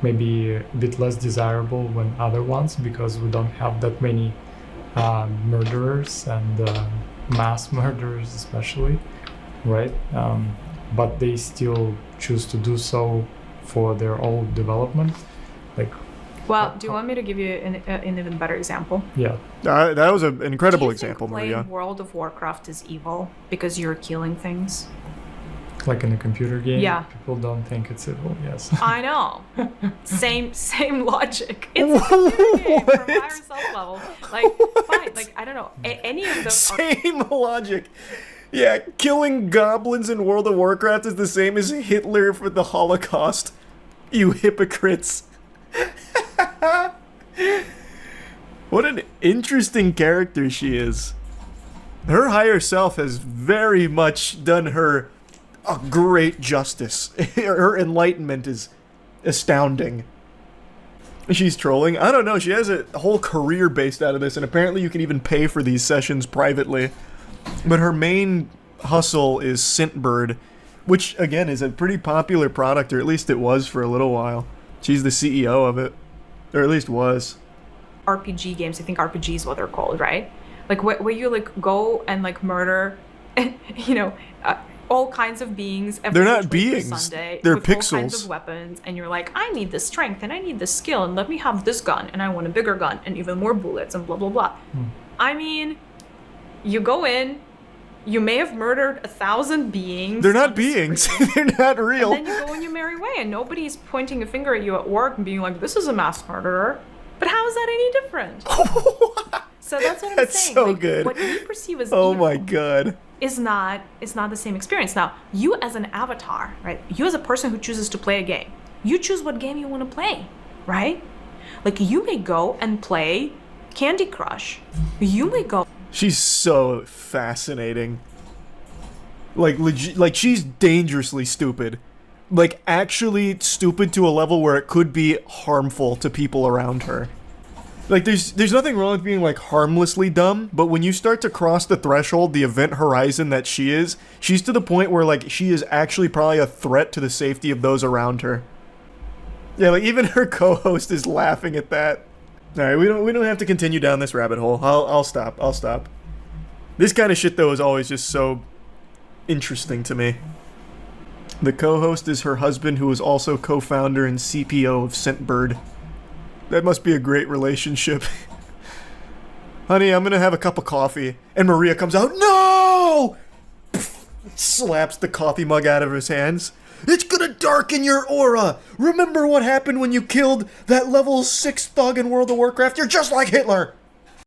C: maybe a bit less desirable than other ones because we don't have that many murderers and mass murderers especially, right? But they still choose to do so for their own development. Like,
B: Well, do you want me to give you an even better example?
C: yeah.
A: That was an incredible
B: Do you think
A: example,
B: playing
A: Maria.
B: World of Warcraft is evil because you're killing things?
C: Like in a computer game,
B: Yeah.
C: people don't think it's evil, yes.
B: I know. Same logic. It's a computer game from higher self level. Like, fine. Like, I don't know. Any of those
A: Same logic. Yeah, killing goblins in World of Warcraft is the same as Hitler for the Holocaust. You hypocrites. What an interesting character she is. Her higher self has very much done her a great justice. Her enlightenment is astounding. She's trolling? I don't know, she has a whole career based out of this, and apparently you can even pay for these sessions privately. But her main hustle is Scentbird, which, again, is a pretty popular product, or at least it was for a little while. She's the CEO of it. Or at least was.
B: RPG games, I think RPG is what they're called, right? Like, where you, like, go and, like, murder, all kinds of beings.
A: They're not beings.
B: Sunday,
A: They're
B: with all kinds
A: pixels.
B: of weapons, and you're like, I need this strength, and I need this skill, and let me have this gun, and I want a bigger gun, and even more bullets, and blah, blah, blah. I mean, you go in, you may have murdered 1,000 beings.
A: They're not beings. They're not real.
B: And then you go on your merry way, and nobody's pointing a finger at you at work and being like, this is a mass murderer. But how is that any different? So that's what I'm
A: That's
B: saying.
A: so
B: Like,
A: good.
B: What you perceive as
A: Oh
B: evil
A: my god.
B: is not the same experience. Now, you as an avatar, right? You as a person who chooses to play a game, you choose what game you want to play, right? Like, you may go and play Candy Crush. You may go.
A: She's so fascinating. Like, like she's dangerously stupid. Like, actually stupid to a level where it could be harmful to people around her. Like, there's nothing wrong with being, like, harmlessly dumb, but when you start to cross the threshold, the event horizon that she is, she's to the point where, like, she is actually probably a threat to the safety of those around her. Yeah, like, even her co-host is laughing at that. Alright, we don't have to continue down this rabbit hole. I'll stop. This kind of shit, though, is always just so interesting to me. The co-host is her husband, who is also co-founder and CPO of Scentbird. That must be a great relationship. Honey, I'm gonna have a cup of coffee. And Maria comes out, no! Pff, slaps the coffee mug out of his hands. It's gonna darken your aura! Remember what happened when you killed that level 6 thug in World of Warcraft? You're just like Hitler!